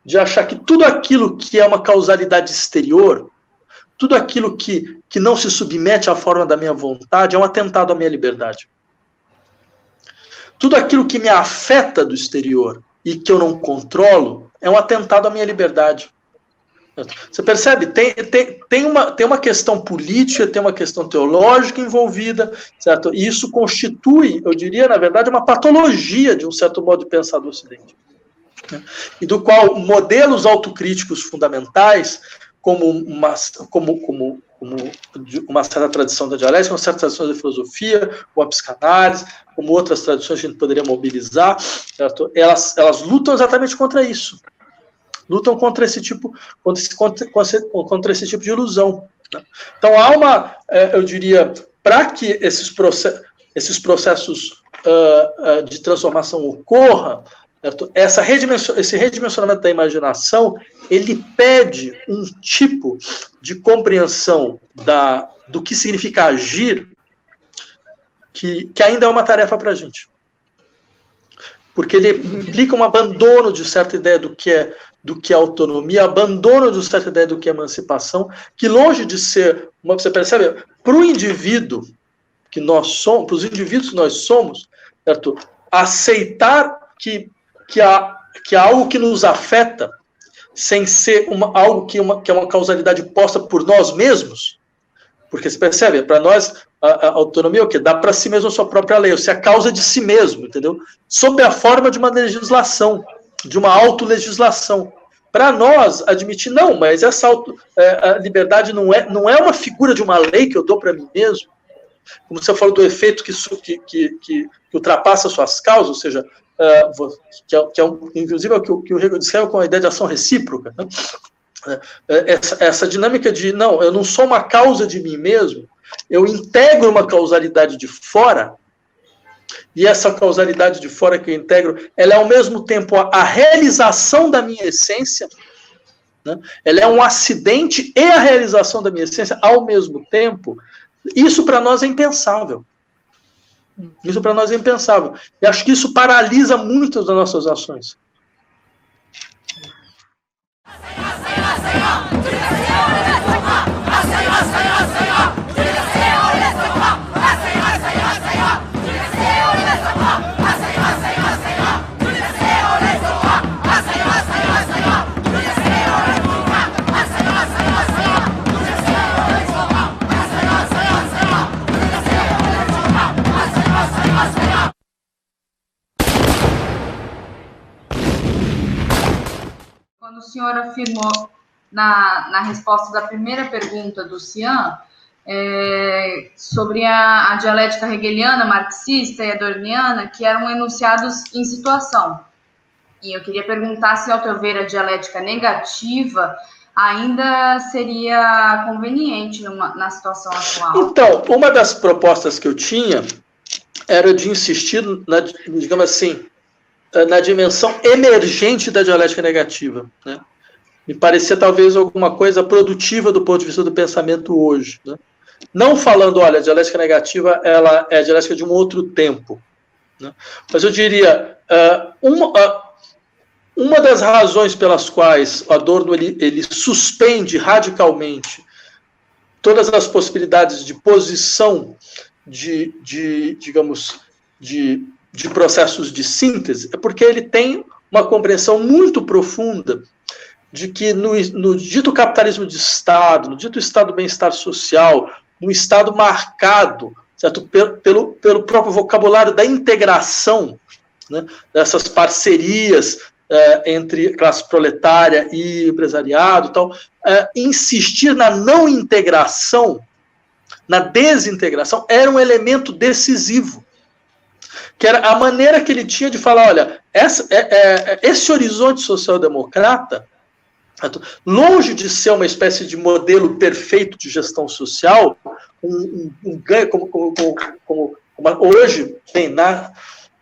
de achar que tudo aquilo que é uma causalidade exterior, tudo aquilo que não se submete à forma da minha vontade é um atentado à minha liberdade. Tudo aquilo que me afeta do exterior e que eu não controlo é um atentado à minha liberdade. Você percebe? Tem uma questão política, tem uma questão teológica envolvida, certo? E isso constitui, eu diria, na verdade, uma patologia de um certo modo de pensar do Ocidente. né? E do qual modelos autocríticos fundamentais, como uma certa tradição da dialética, uma certa tradição da filosofia, como a psicanálise, como outras tradições que a gente poderia mobilizar, certo? Elas lutam exatamente contra isso. Lutam contra esse tipo de ilusão, né? Então há uma, eu diria, para que esses processos de transformação ocorram, certo? Esse redimensionamento da imaginação, ele pede um tipo de compreensão do que significa agir, que ainda é uma tarefa para a gente. Porque ele implica um abandono de certa ideia do que é autonomia, abandono de certa ideia do que é emancipação, que longe de ser, você percebe, para o indivíduo que nós somos, para os indivíduos que nós somos, certo? Aceitar que há algo que nos afeta, sem ser algo que é uma causalidade posta por nós mesmos, porque você percebe, para nós, a autonomia é o quê? Dá para si mesmo a sua própria lei, ou seja, a causa de si mesmo, entendeu? Sob a forma de uma legislação, de uma autolegislação. Para nós, admitir, não, mas essa a liberdade não é uma figura de uma lei que eu dou para mim mesmo, como você falou do efeito que ultrapassa suas causas, ou seja, inclusive é o que o Hegel descreve com a ideia de ação recíproca, né? Essa dinâmica de, não, eu não sou uma causa de mim mesmo, eu integro uma causalidade de fora, e essa causalidade de fora que eu integro, ela é ao mesmo tempo a realização da minha essência, né? Ela é um acidente e a realização da minha essência ao mesmo tempo. Isso para nós é impensável. Isso para nós é impensável. E acho que isso paralisa muitas das nossas ações.
Quando o senhor afirmou na resposta da primeira pergunta do Cian, sobre a dialética hegeliana, marxista e adorniana, que eram enunciados em situação. E eu queria perguntar se, ao teu ver, a dialética negativa ainda seria conveniente na situação atual.
Então, uma das propostas que eu tinha era de insistir, digamos assim, na dimensão emergente da dialética negativa, né? Me parecia talvez alguma coisa produtiva do ponto de vista do pensamento hoje, né? Não falando, olha, a dialética negativa ela é a dialética de um outro tempo, né? Mas eu diria, uma das razões pelas quais o Adorno ele suspende radicalmente todas as possibilidades de posição digamos, de processos de síntese, é porque ele tem uma compreensão muito profunda de que no dito capitalismo de Estado, no dito Estado do bem-estar social, um Estado marcado, certo, pelo próprio vocabulário da integração, né, dessas parcerias entre classe proletária e empresariado, tal, insistir na não integração, na desintegração, era um elemento decisivo. Que era a maneira que ele tinha de falar, olha, esse horizonte social-democrata, longe de ser uma espécie de modelo perfeito de gestão social, um ganho, como hoje, bem,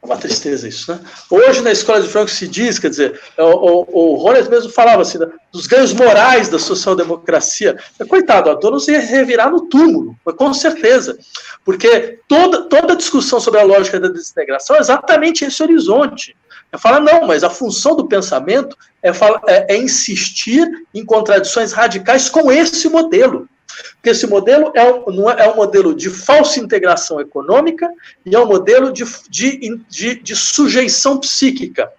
uma tristeza isso, né? Hoje na escola de Frankfurt se diz, quer dizer, o Honneth mesmo falava assim, dos ganhos morais da social-democracia. Coitado, o Adorno se ia revirar no túmulo, com certeza, porque toda a discussão sobre a lógica da desintegração é exatamente esse horizonte. É falar, não, mas a função do pensamento é insistir em contradições radicais com esse modelo. Porque esse modelo é um modelo de falsa integração econômica e é um modelo de sujeição psíquica,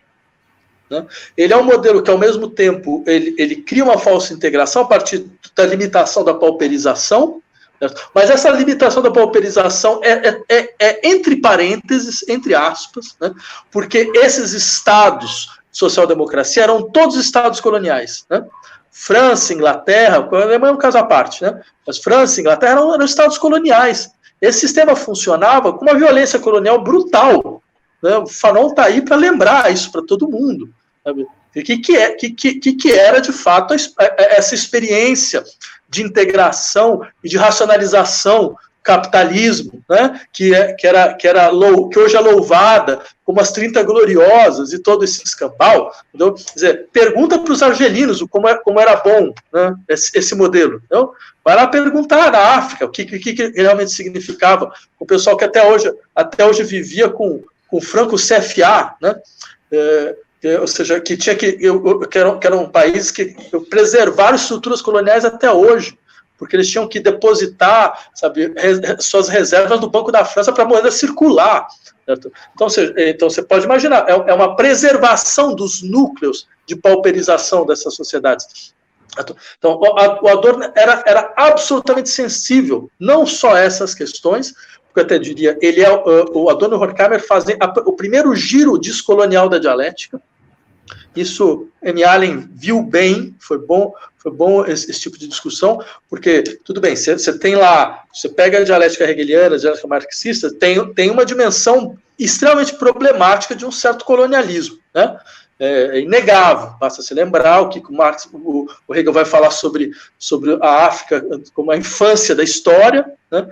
né? Ele é um modelo que, ao mesmo tempo, ele cria uma falsa integração a partir da limitação da pauperização, certo? Mas essa limitação da pauperização é entre parênteses, entre aspas, né? Porque esses estados social-democracia eram todos estados coloniais, né? França, Inglaterra, a Alemanha é um caso à parte, né? Mas França e Inglaterra eram estados coloniais. Esse sistema funcionava com uma violência colonial brutal, né? O Fanon está aí para lembrar isso para todo mundo, sabe? O que era, de fato, essa experiência de integração e de racionalização capitalismo, né, que hoje é louvada como as 30 gloriosas e todo esse escambau. Entendeu? Quer dizer, pergunta para os argelinos como era bom, né, esse modelo. Então, vai lá perguntar na África o que realmente significava. O pessoal que até hoje vivia com franco CFA, né, ou seja, que eram países que preservaram estruturas coloniais até hoje, porque eles tinham que depositar, sabe, suas reservas no Banco da França para a moeda circular. Certo? Então você pode imaginar, é uma preservação dos núcleos de pauperização dessas sociedades. Certo? Então, o Adorno era absolutamente sensível, não só a essas questões, porque eu até diria, o Adorno e o Horkheimer fazem o primeiro giro descolonial da dialética. Isso, M. Allen viu bem, foi bom esse tipo de discussão, porque, tudo bem, você tem lá, você pega a dialética hegeliana, a dialética marxista, tem uma dimensão extremamente problemática de um certo colonialismo, né? É inegável, basta se lembrar o que o Hegel vai falar sobre a África como a infância da história, né?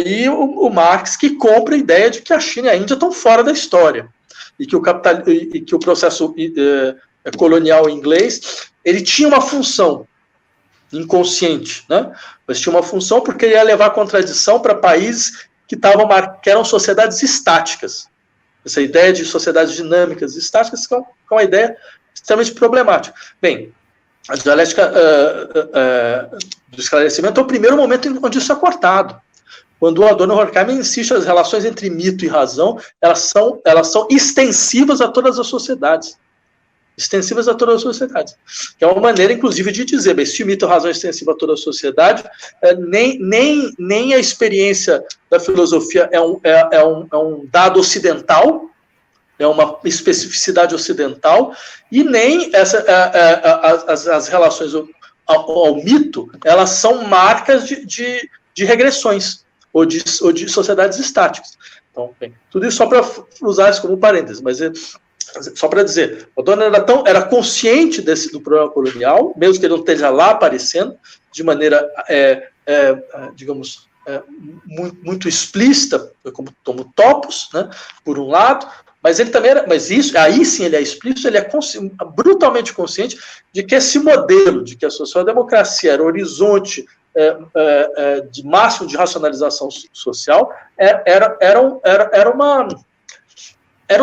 E o Marx que compra a ideia de que a China e a Índia estão fora da história, e que o processo colonial inglês, ele tinha uma função inconsciente, né? Mas tinha uma função porque ele ia levar contradição para países que eram sociedades estáticas. Essa ideia de sociedades dinâmicas estáticas é uma ideia extremamente problemática. Bem, a dialética do esclarecimento é o primeiro momento onde isso é cortado. Quando o Adorno e o Horkheimer insistem, as relações entre mito e razão, elas são extensivas a todas as sociedades. Extensivas a todas as sociedades. Que é uma maneira, inclusive, de dizer, bem, se o mito e a razão é extensiva a toda a sociedade, nem a experiência da filosofia é um dado ocidental, é uma especificidade ocidental, e nem as relações ao mito, elas são marcas de regressões, ou de sociedades estáticas. Então, bem, tudo isso só para usar isso como parênteses, mas só para dizer, o Adorno era consciente do problema colonial, mesmo que ele não esteja lá aparecendo, de maneira, digamos, muito explícita, como topos, né, por um lado, mas ele também aí sim ele é explícito, ele é brutalmente consciente de que esse modelo, de que a social-democracia era o horizonte de máximo de racionalização social, era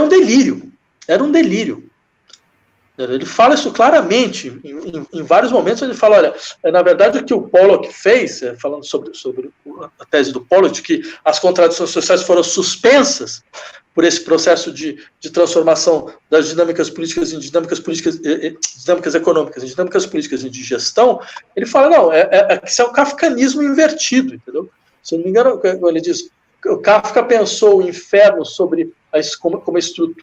um delírio. Era um delírio. Ele fala isso claramente, em vários momentos ele fala, olha, na verdade o que o Pollock fez, falando sobre a tese do Pollock, de que as contradições sociais foram suspensas por esse processo de transformação das dinâmicas políticas em dinâmicas econômicas, em dinâmicas políticas e de gestão, ele fala, não, isso é um kafkanismo invertido, entendeu? Se eu não me engano, ele diz, o Kafka pensou o inferno como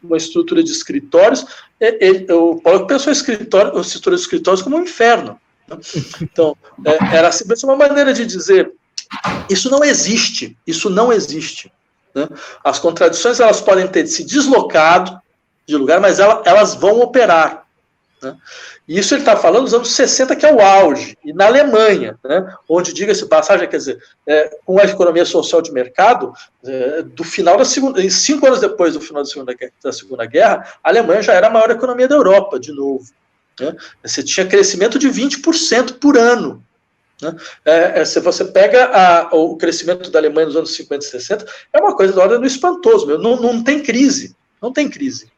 uma estrutura de escritórios, o Pollock pensou a estrutura de escritórios como um inferno. Né? Então, era simplesmente uma maneira de dizer, isso não existe. Né? As contradições elas podem ter se deslocado de lugar, mas elas vão operar. Né? E isso ele está falando nos anos 60, que é o auge, e na Alemanha, né, onde, diga-se passagem, quer dizer, com a economia social de mercado, do final da 5 anos depois do final da Segunda Guerra, a Alemanha já era a maior economia da Europa, de novo. Né? Você tinha crescimento de 20% por ano. Né? Se você pega o crescimento da Alemanha nos anos 50 e 60, é uma coisa da ordem do espantoso, não tem crise. Não tem crise.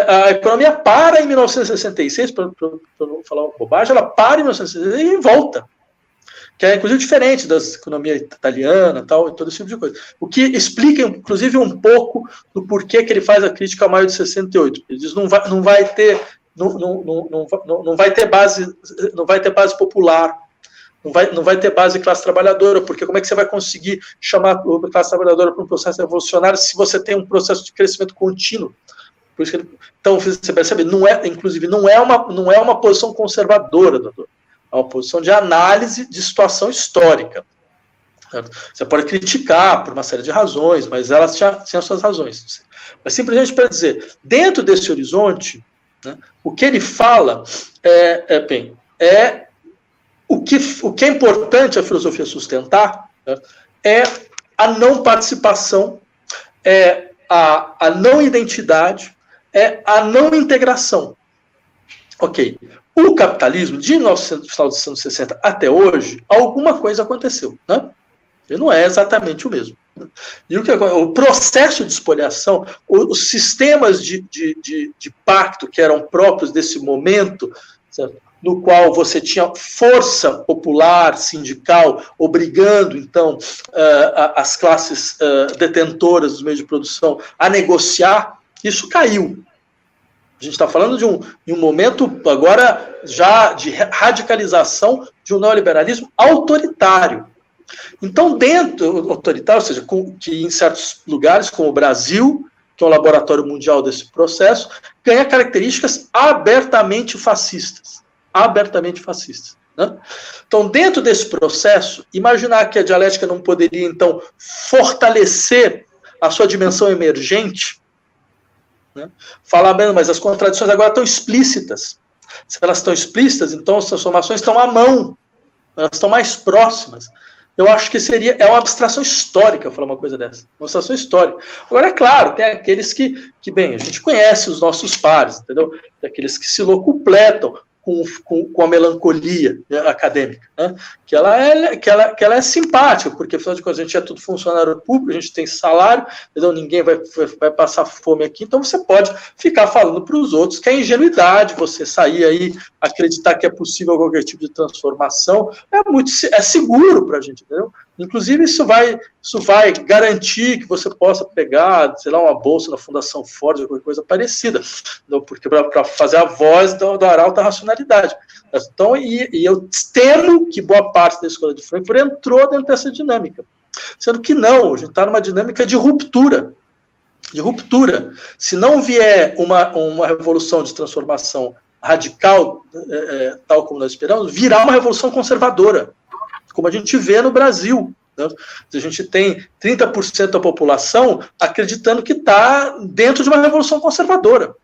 A economia para em 1966, para não falar uma bobagem, ela para em 1966 e volta. Que é, inclusive, diferente da economia italiana tal, e todo esse tipo de coisa. O que explica, inclusive, um pouco do porquê que ele faz a crítica a maio de 68. Ele diz não vai ter base popular, não vai ter base classe trabalhadora, porque como é que você vai conseguir chamar a classe trabalhadora para um processo revolucionário se você tem um processo de crescimento contínuo? Por isso que então, você percebe, inclusive, não é uma posição conservadora, doutor. É uma posição de análise de situação histórica. Certo? Você pode criticar por uma série de razões, mas elas já têm as suas razões. Mas simplesmente para dizer, dentro desse horizonte, né, o que ele fala o que é importante a filosofia sustentar, né, é a não participação, é a não identidade, é a não integração. Ok. O capitalismo, de 1960 até hoje, alguma coisa aconteceu, né? Ele não é exatamente o mesmo. E o processo de espoliação, os sistemas de pacto que eram próprios desse momento, certo? No qual você tinha força popular, sindical, obrigando, então, as classes detentoras dos meios de produção a negociar, isso caiu. A gente está falando de um momento agora já de radicalização de um neoliberalismo autoritário. Então, autoritário, ou seja, que em certos lugares, como o Brasil, que é um laboratório mundial desse processo, ganha características abertamente fascistas. Né? Então, dentro desse processo, imaginar que a dialética não poderia, então, fortalecer a sua dimensão emergente, né? Falar bem, mas as contradições agora estão explícitas. Se elas estão explícitas, então as transformações estão à mão, elas estão mais próximas. Eu acho que é uma abstração histórica falar uma coisa dessa. Uma abstração histórica. Agora, é claro, tem aqueles que bem, a gente conhece os nossos pares, entendeu? Tem aqueles que se locupletam com a melancolia acadêmica, né? que ela é simpática, porque afinal de contas a gente é tudo funcionário público, a gente tem salário, entendeu? Ninguém vai passar fome aqui, então você pode ficar falando para os outros que é ingenuidade você sair aí, acreditar que é possível qualquer tipo de transformação, é seguro para a gente, entendeu? Inclusive isso vai garantir que você possa pegar, sei lá, uma bolsa na Fundação Ford ou qualquer coisa parecida, entendeu? Porque para fazer a voz da alta racionalidade. Então, e eu temo que boa parte da escola de Frankfurt entrou dentro dessa dinâmica, sendo que não, a gente está numa dinâmica de ruptura. Se não vier uma revolução de transformação radical, tal como nós esperamos, virá uma revolução conservadora, como a gente vê no Brasil. Né? A gente tem 30% da população acreditando que está dentro de uma revolução conservadora,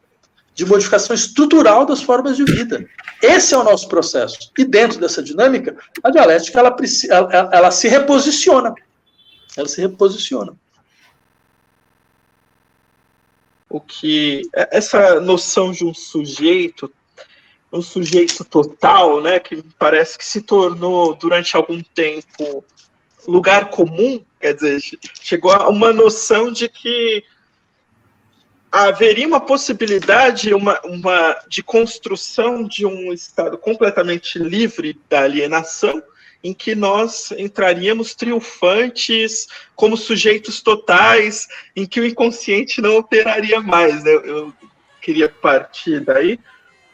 de modificação estrutural das formas de vida. Esse é o nosso processo. E dentro dessa dinâmica, a dialética ela se reposiciona. Ela se reposiciona.
O que essa noção de um sujeito total, né, que parece que se tornou durante algum tempo lugar comum, quer dizer, chegou a uma noção de que haveria uma possibilidade de construção de um Estado completamente livre da alienação, em que nós entraríamos triunfantes como sujeitos totais, em que o inconsciente não operaria mais. Né? Eu queria partir daí,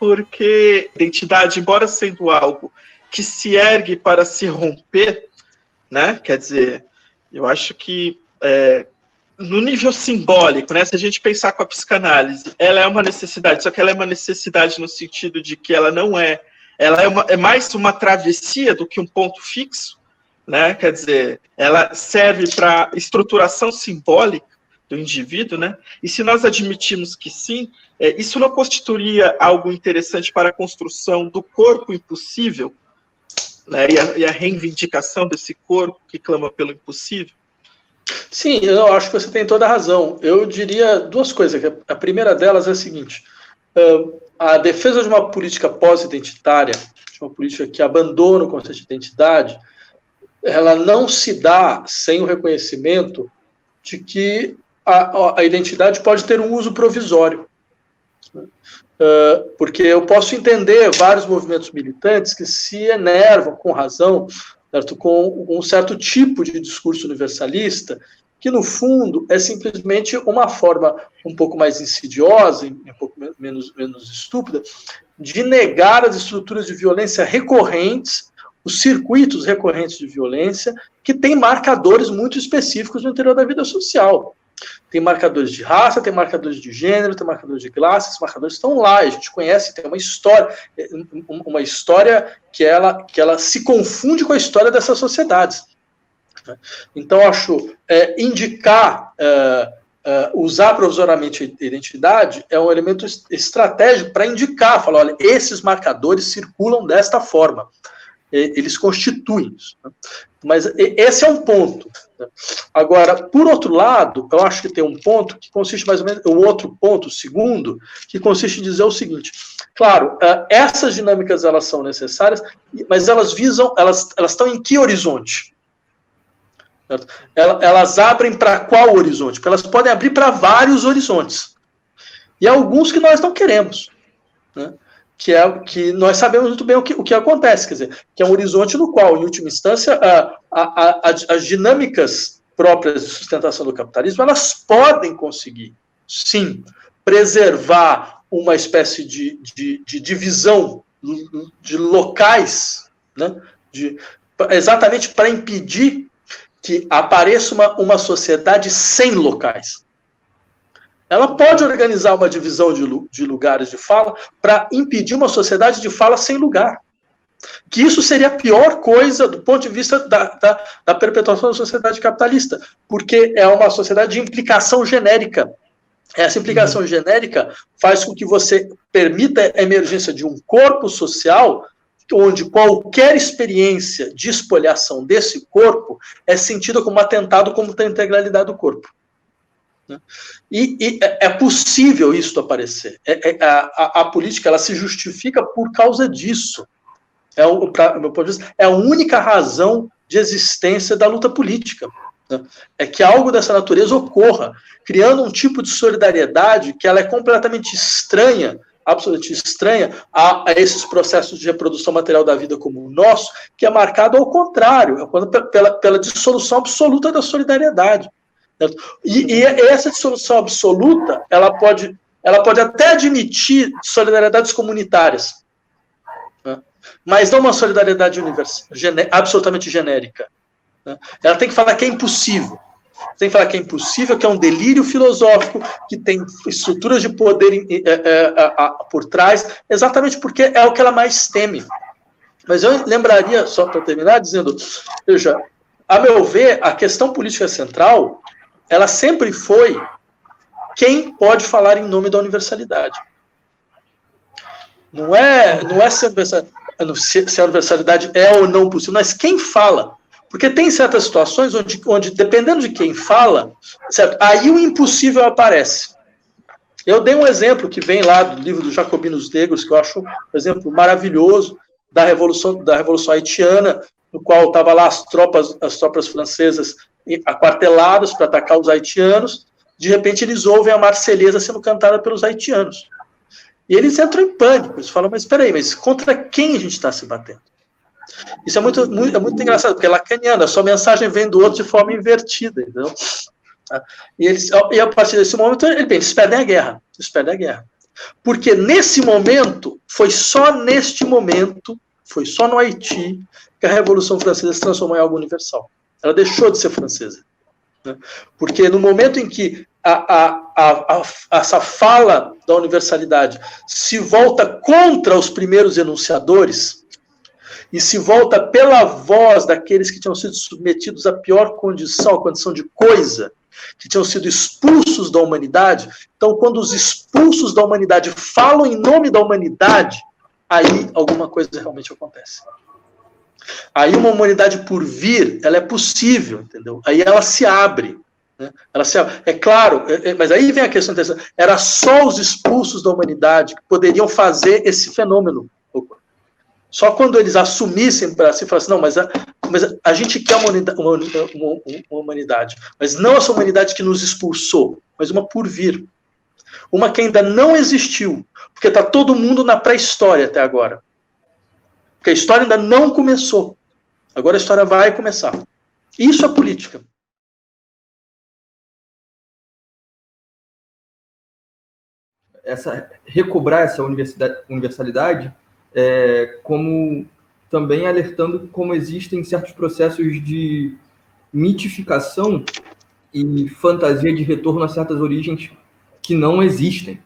porque identidade, embora sendo algo que se ergue para se romper, né? Quer dizer, eu acho que no nível simbólico, né? Se a gente pensar com a psicanálise, ela é uma necessidade, só que ela é uma necessidade no sentido de que ela não é, é mais uma travessia do que um ponto fixo, né? Quer dizer, ela serve para estruturação simbólica do indivíduo, né? E se nós admitimos que sim, isso não constituiria algo interessante para a construção do corpo impossível, né? E a reivindicação desse corpo que clama pelo impossível?
Sim, eu acho que você tem toda a razão. Eu diria duas coisas. A primeira delas é a seguinte: a defesa de uma política pós-identitária, de uma política que abandona o conceito de identidade, ela não se dá sem o reconhecimento de que a identidade pode ter um uso provisório. Porque eu posso entender vários movimentos militantes que se enervam com razão, certo? Com um certo tipo de discurso universalista, que no fundo é simplesmente uma forma um pouco mais insidiosa, um pouco menos estúpida, de negar as estruturas de violência recorrentes, os circuitos recorrentes de violência, que têm marcadores muito específicos no interior da vida social. Tem marcadores de raça, tem marcadores de gênero, tem marcadores de classe, esses marcadores estão lá, a gente conhece, tem uma história que ela se confunde com a história dessas sociedades. Então, acho indicar, usar provisoriamente a identidade é um elemento estratégico para indicar, falar, olha, esses marcadores circulam desta forma. Eles constituem isso. Mas esse é um ponto. Agora, por outro lado, eu acho que tem um ponto que consiste mais ou menos, o outro ponto, o segundo, que consiste em dizer o seguinte, claro, essas dinâmicas elas são necessárias, mas elas estão em que horizonte? Elas abrem para qual horizonte? Porque elas podem abrir para vários horizontes. E alguns que nós não queremos, né? Que nós sabemos muito bem o que acontece, quer dizer, que é um horizonte no qual, em última instância, as dinâmicas próprias de sustentação do capitalismo, elas podem conseguir, sim, preservar uma espécie de divisão de locais, né, exatamente para impedir que apareça uma sociedade sem locais. Ela pode organizar uma divisão de lugares de fala para impedir uma sociedade de fala sem lugar. Que isso seria a pior coisa do ponto de vista da perpetuação da sociedade capitalista, porque é uma sociedade de implicação genérica. Essa implicação genérica faz com que você permita a emergência de um corpo social onde qualquer experiência de espoliação desse corpo é sentida como um atentado contra a integralidade do corpo. E é possível isso aparecer. A política ela se justifica por causa disso. Meu ponto de vista, é a única razão de existência da luta política. Né? É que algo dessa natureza ocorra, criando um tipo de solidariedade que ela é completamente estranha, absolutamente estranha a esses processos de reprodução material da vida como o nosso, que é marcado ao contrário, pela dissolução absoluta da solidariedade. E essa dissolução absoluta, ela pode até admitir solidariedades comunitárias, né? Mas não uma solidariedade absolutamente genérica. Né? Ela tem que falar que é impossível. Tem que falar que é impossível, que é um delírio filosófico, que tem estruturas de poder por trás, exatamente porque é o que ela mais teme. Mas eu lembraria, só para terminar, dizendo, veja, a meu ver, a questão política central ela sempre foi quem pode falar em nome da universalidade. Não é se a universalidade é ou não possível, mas quem fala. Porque tem certas situações onde dependendo de quem fala, certo? Aí o impossível aparece. Eu dei um exemplo que vem lá do livro dos Jacobinos Negros, que eu acho, por exemplo, maravilhoso, da Revolução Haitiana, no qual estavam lá as tropas francesas aquarteladas para atacar os haitianos. De repente eles ouvem a Marselhesa sendo cantada pelos haitianos. E eles entram em pânico, eles falam, mas espera aí, mas contra quem a gente está se batendo? Isso é muito engraçado, porque é lacaniano, a sua mensagem vem do outro de forma invertida, entendeu? E a partir desse momento, eles perdem a guerra. Eles perdem a guerra. Porque nesse momento, foi só no Haiti, que a Revolução Francesa se transformou em algo universal. Ela deixou de ser francesa. Né? Porque no momento em que essa fala da universalidade se volta contra os primeiros enunciadores e se volta pela voz daqueles que tinham sido submetidos à pior condição, a condição de coisa, que tinham sido expulsos da humanidade, então quando os expulsos da humanidade falam em nome da humanidade, aí alguma coisa realmente acontece. Aí uma humanidade por vir, ela é possível, entendeu? Aí ela se abre. Né? Ela se abre. É claro, mas aí vem a questão interessante. Era só os expulsos da humanidade que poderiam fazer esse fenômeno. Só quando eles assumissem para si, falassem, não, mas a gente quer uma humanidade, mas não essa humanidade que nos expulsou, mas uma por vir. Uma que ainda não existiu, porque está todo mundo na pré-história até agora. Porque a história ainda não começou. Agora a história vai começar. Isso é política.
Recobrar essa universalidade, como também alertando como existem certos processos de mitificação e fantasia de retorno a certas origens que não existem,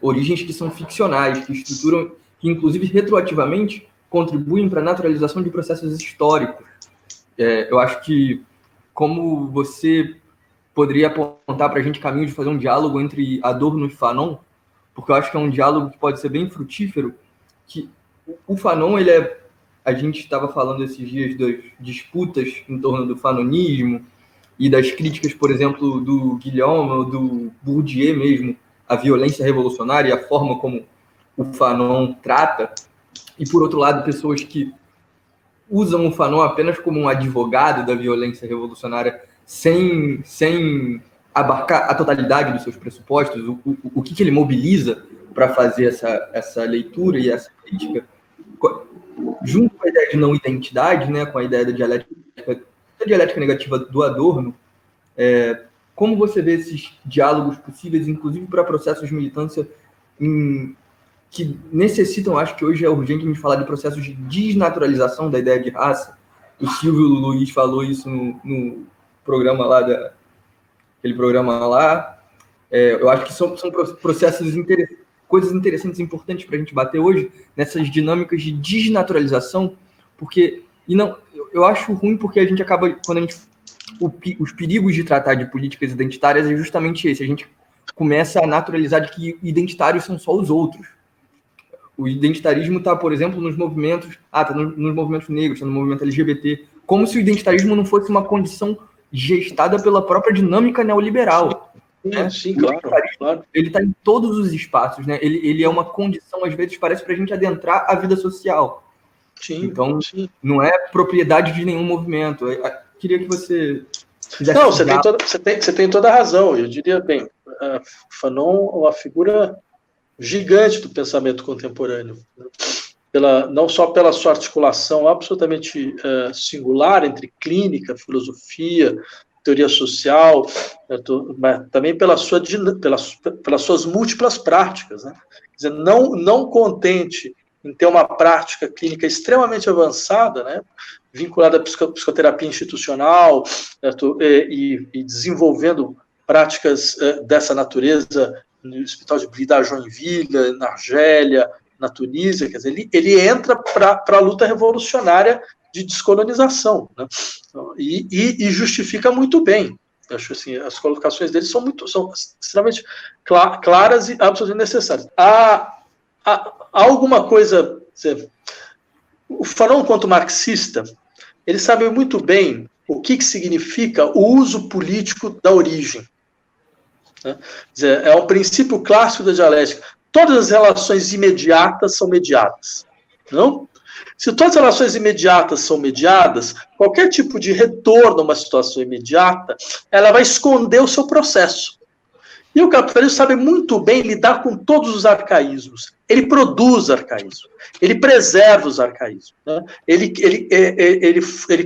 origens que são ficcionais, que estruturam, que inclusive retroativamente contribuem para a naturalização de processos históricos. Eu acho que, como você poderia apontar para a gente caminho de fazer um diálogo entre Adorno e Fanon, porque eu acho que é um diálogo que pode ser bem frutífero, que o Fanon, a gente estava falando esses dias das disputas em torno do fanonismo e das críticas, por exemplo, do Guillaume ou do Bourdieu mesmo, a violência revolucionária e a forma como o Fanon trata, e, por outro lado, pessoas que usam o Fanon apenas como um advogado da violência revolucionária sem abarcar a totalidade dos seus pressupostos, o que ele mobiliza para fazer essa leitura e essa crítica, junto com a ideia de não identidade, né, com a ideia da dialética negativa do Adorno. Como você vê esses diálogos possíveis, inclusive para processos de militância que necessitam, acho que hoje é urgente a gente falar de processos de desnaturalização da ideia de raça. O Silvio Luiz falou isso no programa lá, aquele programa lá. Eu acho que são processos coisas interessantes e importantes para a gente bater hoje, nessas dinâmicas de desnaturalização, porque, eu acho ruim porque a gente acaba, os perigos de tratar de políticas identitárias é justamente esse, a gente começa a naturalizar de que identitários são só os outros. O identitarismo está, por exemplo, nos movimentos, nos movimentos negros, está no movimento LGBT, como se o identitarismo não fosse uma condição gestada pela própria dinâmica neoliberal.
Sim, claro.
Ele está em todos os espaços, né? Ele é uma condição, às vezes, parece para a gente adentrar a vida social.
Sim,
então,
sim.
Não é propriedade de nenhum movimento. Eu queria que você fizesse...
Não, você tem toda a razão. Eu diria, bem, Fanon é uma figura gigante do pensamento contemporâneo, né? Não só pela sua articulação absolutamente singular entre clínica, filosofia, teoria social, mas também pelas suas múltiplas práticas, né? Quer dizer, não contente em ter uma prática clínica extremamente avançada, né, vinculada à psicoterapia institucional, e desenvolvendo práticas dessa natureza no Hospital de Brida, Joinville, na Argélia, na Tunísia. Quer dizer, ele entra para a luta revolucionária de descolonização, né? E justifica muito bem. Eu acho assim, as colocações dele são extremamente claras e absolutamente necessárias. Há alguma coisa... O Fanon, enquanto marxista, ele sabe muito bem o que significa o uso político da origem, né? Quer dizer, é um princípio clássico da dialética. Todas as relações imediatas são mediadas, não? Se todas as relações imediatas são mediadas, qualquer tipo de retorno a uma situação imediata, ela vai esconder o seu processo. E o capitalismo sabe muito bem lidar com todos os arcaísmos. Ele produz arcaísmo, ele preserva os arcaísmos, né? Ele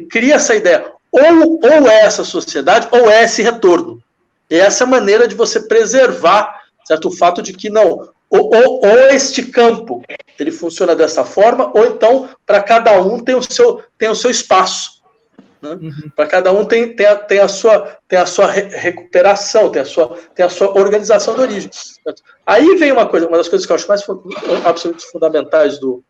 cria essa ideia, ou é essa sociedade, ou é esse retorno. E essa é a maneira de você preservar, certo? O fato de que não... Ou este campo ele funciona dessa forma, ou então para cada um tem o seu espaço, né? Para cada um tem a sua recuperação, tem a sua organização de origem. Aí vem uma das coisas que eu acho mais absolutamente fundamentais do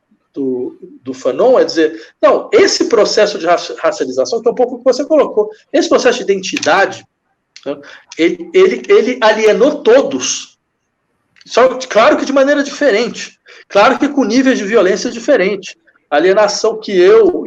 Fanon, é dizer, não, esse processo de racialização, que é um pouco o que você colocou, esse processo de identidade, né, ele alienou todos. Só, claro que de maneira diferente, claro que com níveis de violência diferentes. A alienação que eu,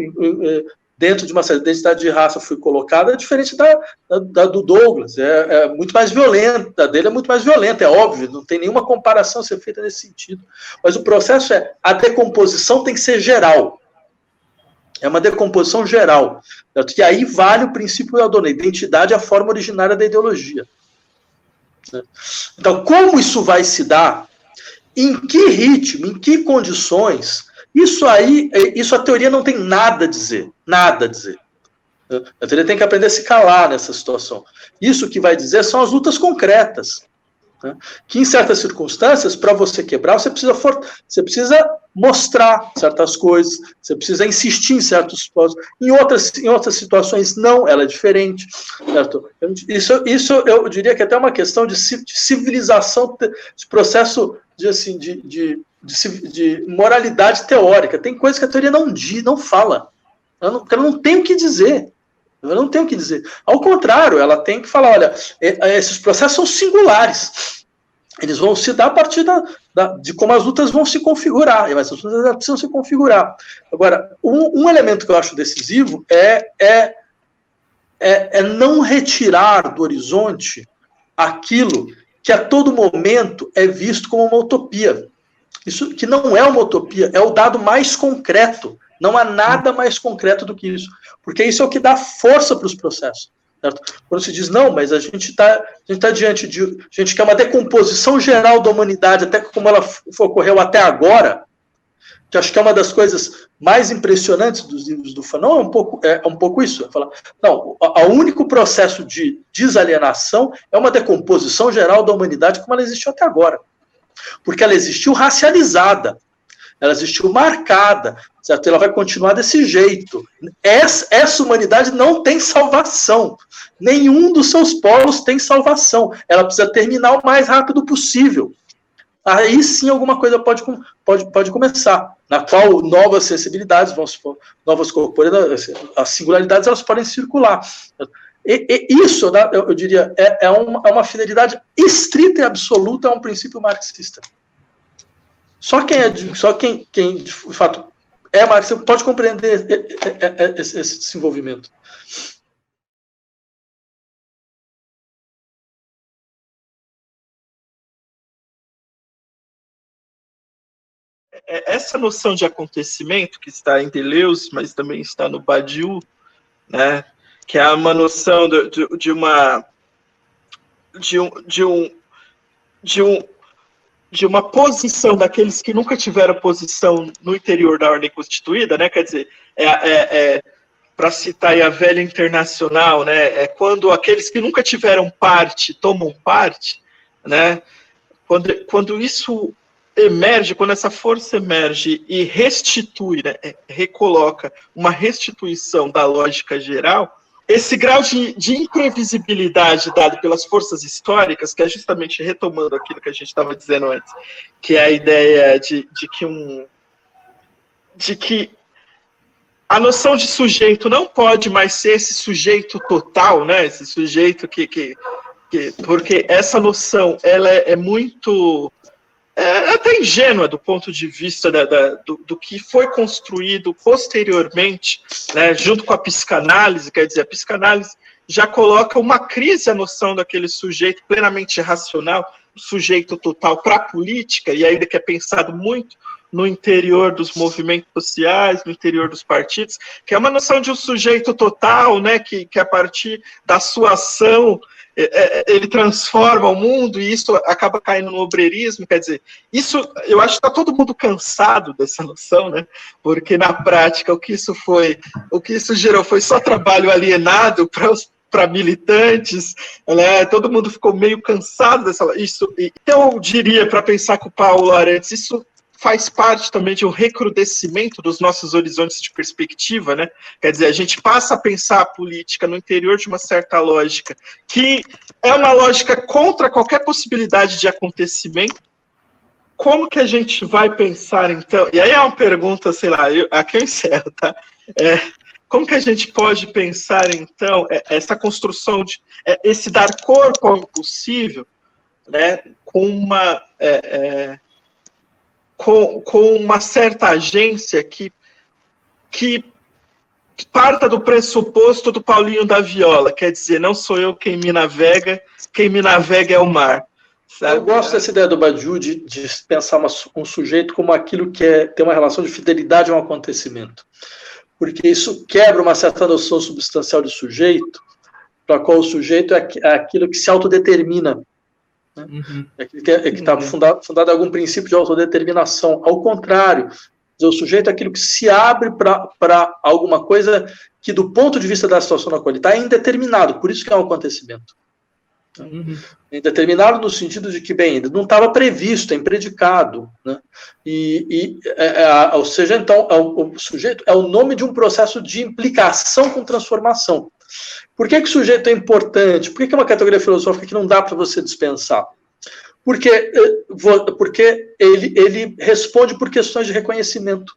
dentro de uma certa identidade de raça, fui colocada é diferente da do Douglas, é muito mais violenta, a dele é muito mais violenta, é óbvio, não tem nenhuma comparação a ser feita nesse sentido. Mas o processo a decomposição tem que ser geral, é uma decomposição geral, certo? E aí vale o princípio da Adorno, a identidade é a forma originária da ideologia. Então, como isso vai se dar? Em que ritmo? Em que condições? Isso a teoria não tem nada a dizer. Nada a dizer. A teoria tem que aprender a se calar nessa situação. Isso que vai dizer são as lutas concretas, né? Que em certas circunstâncias, para você quebrar, você precisa mostrar certas coisas, você precisa insistir em certos pontos. Em outras situações, não, ela é diferente. Certo? Isso eu diria que é até uma questão de civilização, de processo de moralidade teórica. Tem coisas que a teoria não fala. Ela não tem o que dizer. Ela não tem o que dizer. Ao contrário, ela tem que falar, olha, esses processos são singulares. Eles vão se dar a partir de como as lutas vão se configurar. E as lutas precisam se configurar. Agora, um elemento que eu acho decisivo é não retirar do horizonte aquilo que a todo momento é visto como uma utopia. Isso que não é uma utopia, é o dado mais concreto. Não há nada mais concreto do que isso. Porque isso é o que dá força para os processos. Certo? Quando se diz, não, mas a gente tá diante de... A gente quer uma decomposição geral da humanidade, até como ela ocorreu até agora, que acho que é uma das coisas mais impressionantes dos livros do Fanon, é um pouco isso. É falar, não, o único processo de desalienação é uma decomposição geral da humanidade como ela existiu até agora. Porque ela existiu racializada. Ela existiu marcada, certo? Ela vai continuar desse jeito. Essa humanidade não tem salvação. Nenhum dos seus polos tem salvação. Ela precisa terminar o mais rápido possível. Aí sim alguma coisa pode começar, na qual novas sensibilidades vão se pôr, novas corporeidades, as singularidades elas podem circular. E isso, eu diria, é uma fidelidade estrita e absoluta a um princípio marxista. Só quem de fato é marxista pode compreender esse desenvolvimento.
Essa noção de acontecimento que está em Deleuze, mas também está no Badiou, né, que é uma noção de uma posição daqueles que nunca tiveram posição no interior da ordem constituída, né? Quer dizer, para citar aí a velha internacional, né? É quando aqueles que nunca tiveram parte tomam parte, né? Quando isso emerge, quando essa força emerge e restitui, né? Recoloca uma restituição da lógica geral, esse grau de imprevisibilidade dado pelas forças históricas, que é justamente retomando aquilo que a gente estava dizendo antes, que é a ideia de que a noção de sujeito não pode mais ser esse sujeito total, né? Esse sujeito porque essa noção ela é muito até ingênua do ponto de vista do que foi construído posteriormente, né, junto com a psicanálise. Quer dizer, a psicanálise já coloca uma crise à noção daquele sujeito plenamente racional, sujeito total para a política, e ainda que é pensado muito no interior dos movimentos sociais, no interior dos partidos, que é uma noção de um sujeito total, né, que a partir da sua ação ele transforma o mundo, e isso acaba caindo no obreirismo. Quer dizer, isso eu acho que está todo mundo cansado dessa noção, né? Porque na prática o que isso gerou foi só trabalho alienado para militantes, né? Todo mundo ficou meio cansado isso. Então eu diria, para pensar com o Paulo Arantes, isso faz parte também de um recrudescimento dos nossos horizontes de perspectiva, né? Quer dizer, a gente passa a pensar a política no interior de uma certa lógica, que é uma lógica contra qualquer possibilidade de acontecimento. Como que a gente vai pensar, então? E aí é uma pergunta, sei lá, aqui eu encerro, tá? Como que a gente pode pensar, então, essa construção, esse dar corpo ao impossível, né, com uma certa agência que parta do pressuposto do Paulinho da Viola, quer dizer, não sou eu quem me navega é o mar. Sabe?
Eu gosto dessa ideia do Badiou de pensar um sujeito como aquilo que tem uma relação de fidelidade a um acontecimento, porque isso quebra uma certa noção substancial de sujeito, para qual o sujeito é aquilo que se autodetermina. Né? Uhum. Que está fundado em algum princípio de autodeterminação. Ao contrário, o sujeito é aquilo que se abre para alguma coisa que, do ponto de vista da situação na qual ele está, é indeterminado. Por isso que é um acontecimento. Indeterminado no sentido de que, bem, não estava previsto, é impredicado, né? Ou seja, então, o sujeito é o nome de um processo de implicação com transformação. Por que o sujeito é importante? Por que é uma categoria filosófica que não dá para você dispensar? Porque ele responde por questões de reconhecimento.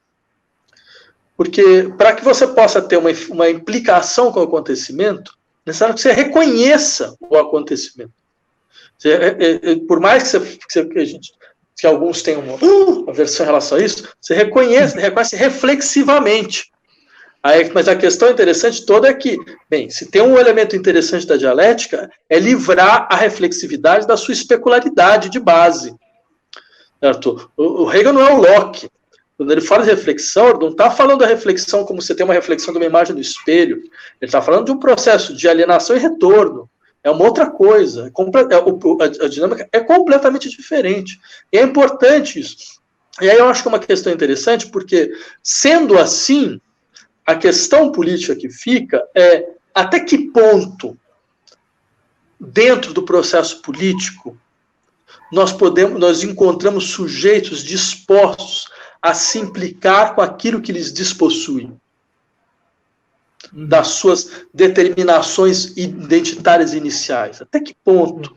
Porque para que você possa ter uma implicação com o acontecimento, é necessário que você reconheça o acontecimento. Por mais que alguns tenham uma aversão em relação a isso, você reconhece reflexivamente. Mas a questão interessante toda é que, bem, se tem um elemento interessante da dialética, é livrar a reflexividade da sua especularidade de base. Certo? O Hegel não é o Locke. Quando ele fala de reflexão, ele não está falando da reflexão como você tem uma reflexão de uma imagem no espelho. Ele está falando de um processo de alienação e retorno. É uma outra coisa. A dinâmica é completamente diferente. E é importante isso. E aí eu acho que é uma questão interessante, porque, sendo assim, a questão política que fica é até que ponto, dentro do processo político, nós encontramos sujeitos dispostos a se implicar com aquilo que lhes despossui, das suas determinações identitárias iniciais. Até que ponto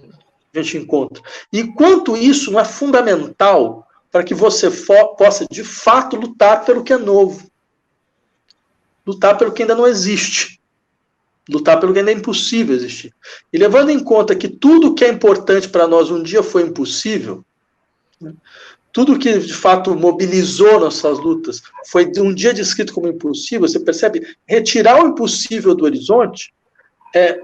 a gente encontra? E quanto isso não é fundamental para que você possa, de fato, lutar pelo que é novo. Lutar pelo que ainda não existe. Lutar pelo que ainda é impossível existir. E levando em conta que tudo que é importante para nós um dia foi impossível, né? Tudo que de fato mobilizou nossas lutas foi um dia descrito como impossível. Você percebe? Retirar o impossível do horizonte é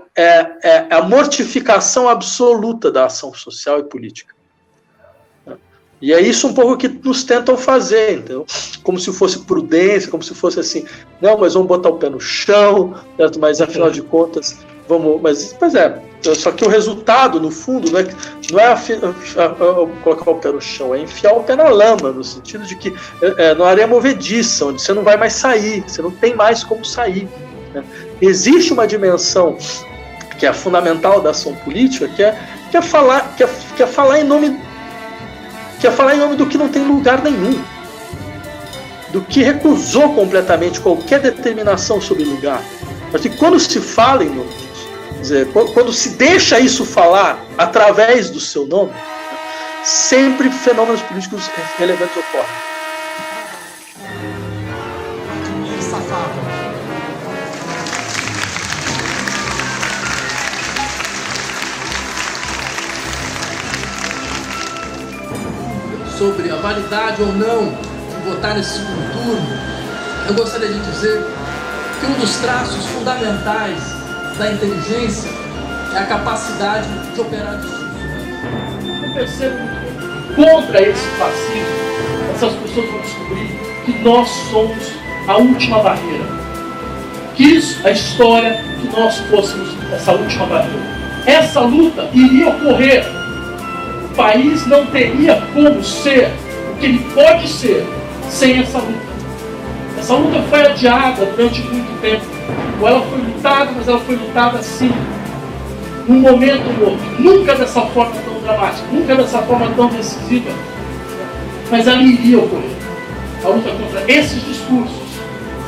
a mortificação absoluta da ação social e política. E é isso um pouco que nos tentam fazer, então, como se fosse prudência, como se fosse assim, não, mas vamos botar o pé no chão, certo? Mas afinal de contas, vamos. Pois é, só que o resultado, no fundo, não é colocar o pé no chão, é enfiar o pé na lama, no sentido de que na areia movediça, onde você não vai mais sair, você não tem mais como sair. Né? Existe uma dimensão que é fundamental da ação política, que é falar em nome do que não tem lugar nenhum, do que recusou completamente qualquer determinação sobre lugar. Mas que quando se fala em nome disso, quer dizer, quando se deixa isso falar através do seu nome, sempre fenômenos políticos relevantes ocorrem.
Sobre a validade ou não de votar nesse segundo turno, eu gostaria de dizer que um dos traços fundamentais da inteligência é a capacidade de operar justiça.
Eu percebo que contra esse fascismo, essas pessoas vão descobrir que nós somos a última barreira. Quis a história que nós fôssemos essa última barreira. Essa luta iria ocorrer. O país não teria como ser o que ele pode ser sem essa luta. Essa luta foi adiada durante muito tempo. Ou ela foi lutada, mas ela foi lutada assim, num momento ou outro. Nunca dessa forma tão dramática, nunca dessa forma tão decisiva. Mas ela iria ocorrer. A luta contra esses discursos,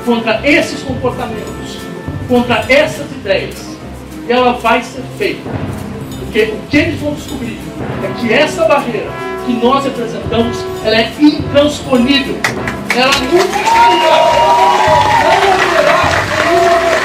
contra esses comportamentos, contra essas ideias. E ela vai ser feita. Porque o que eles vão descobrir é que essa barreira que nós representamos, ela é intransponível. Ela nunca irá. Não haverá nenhuma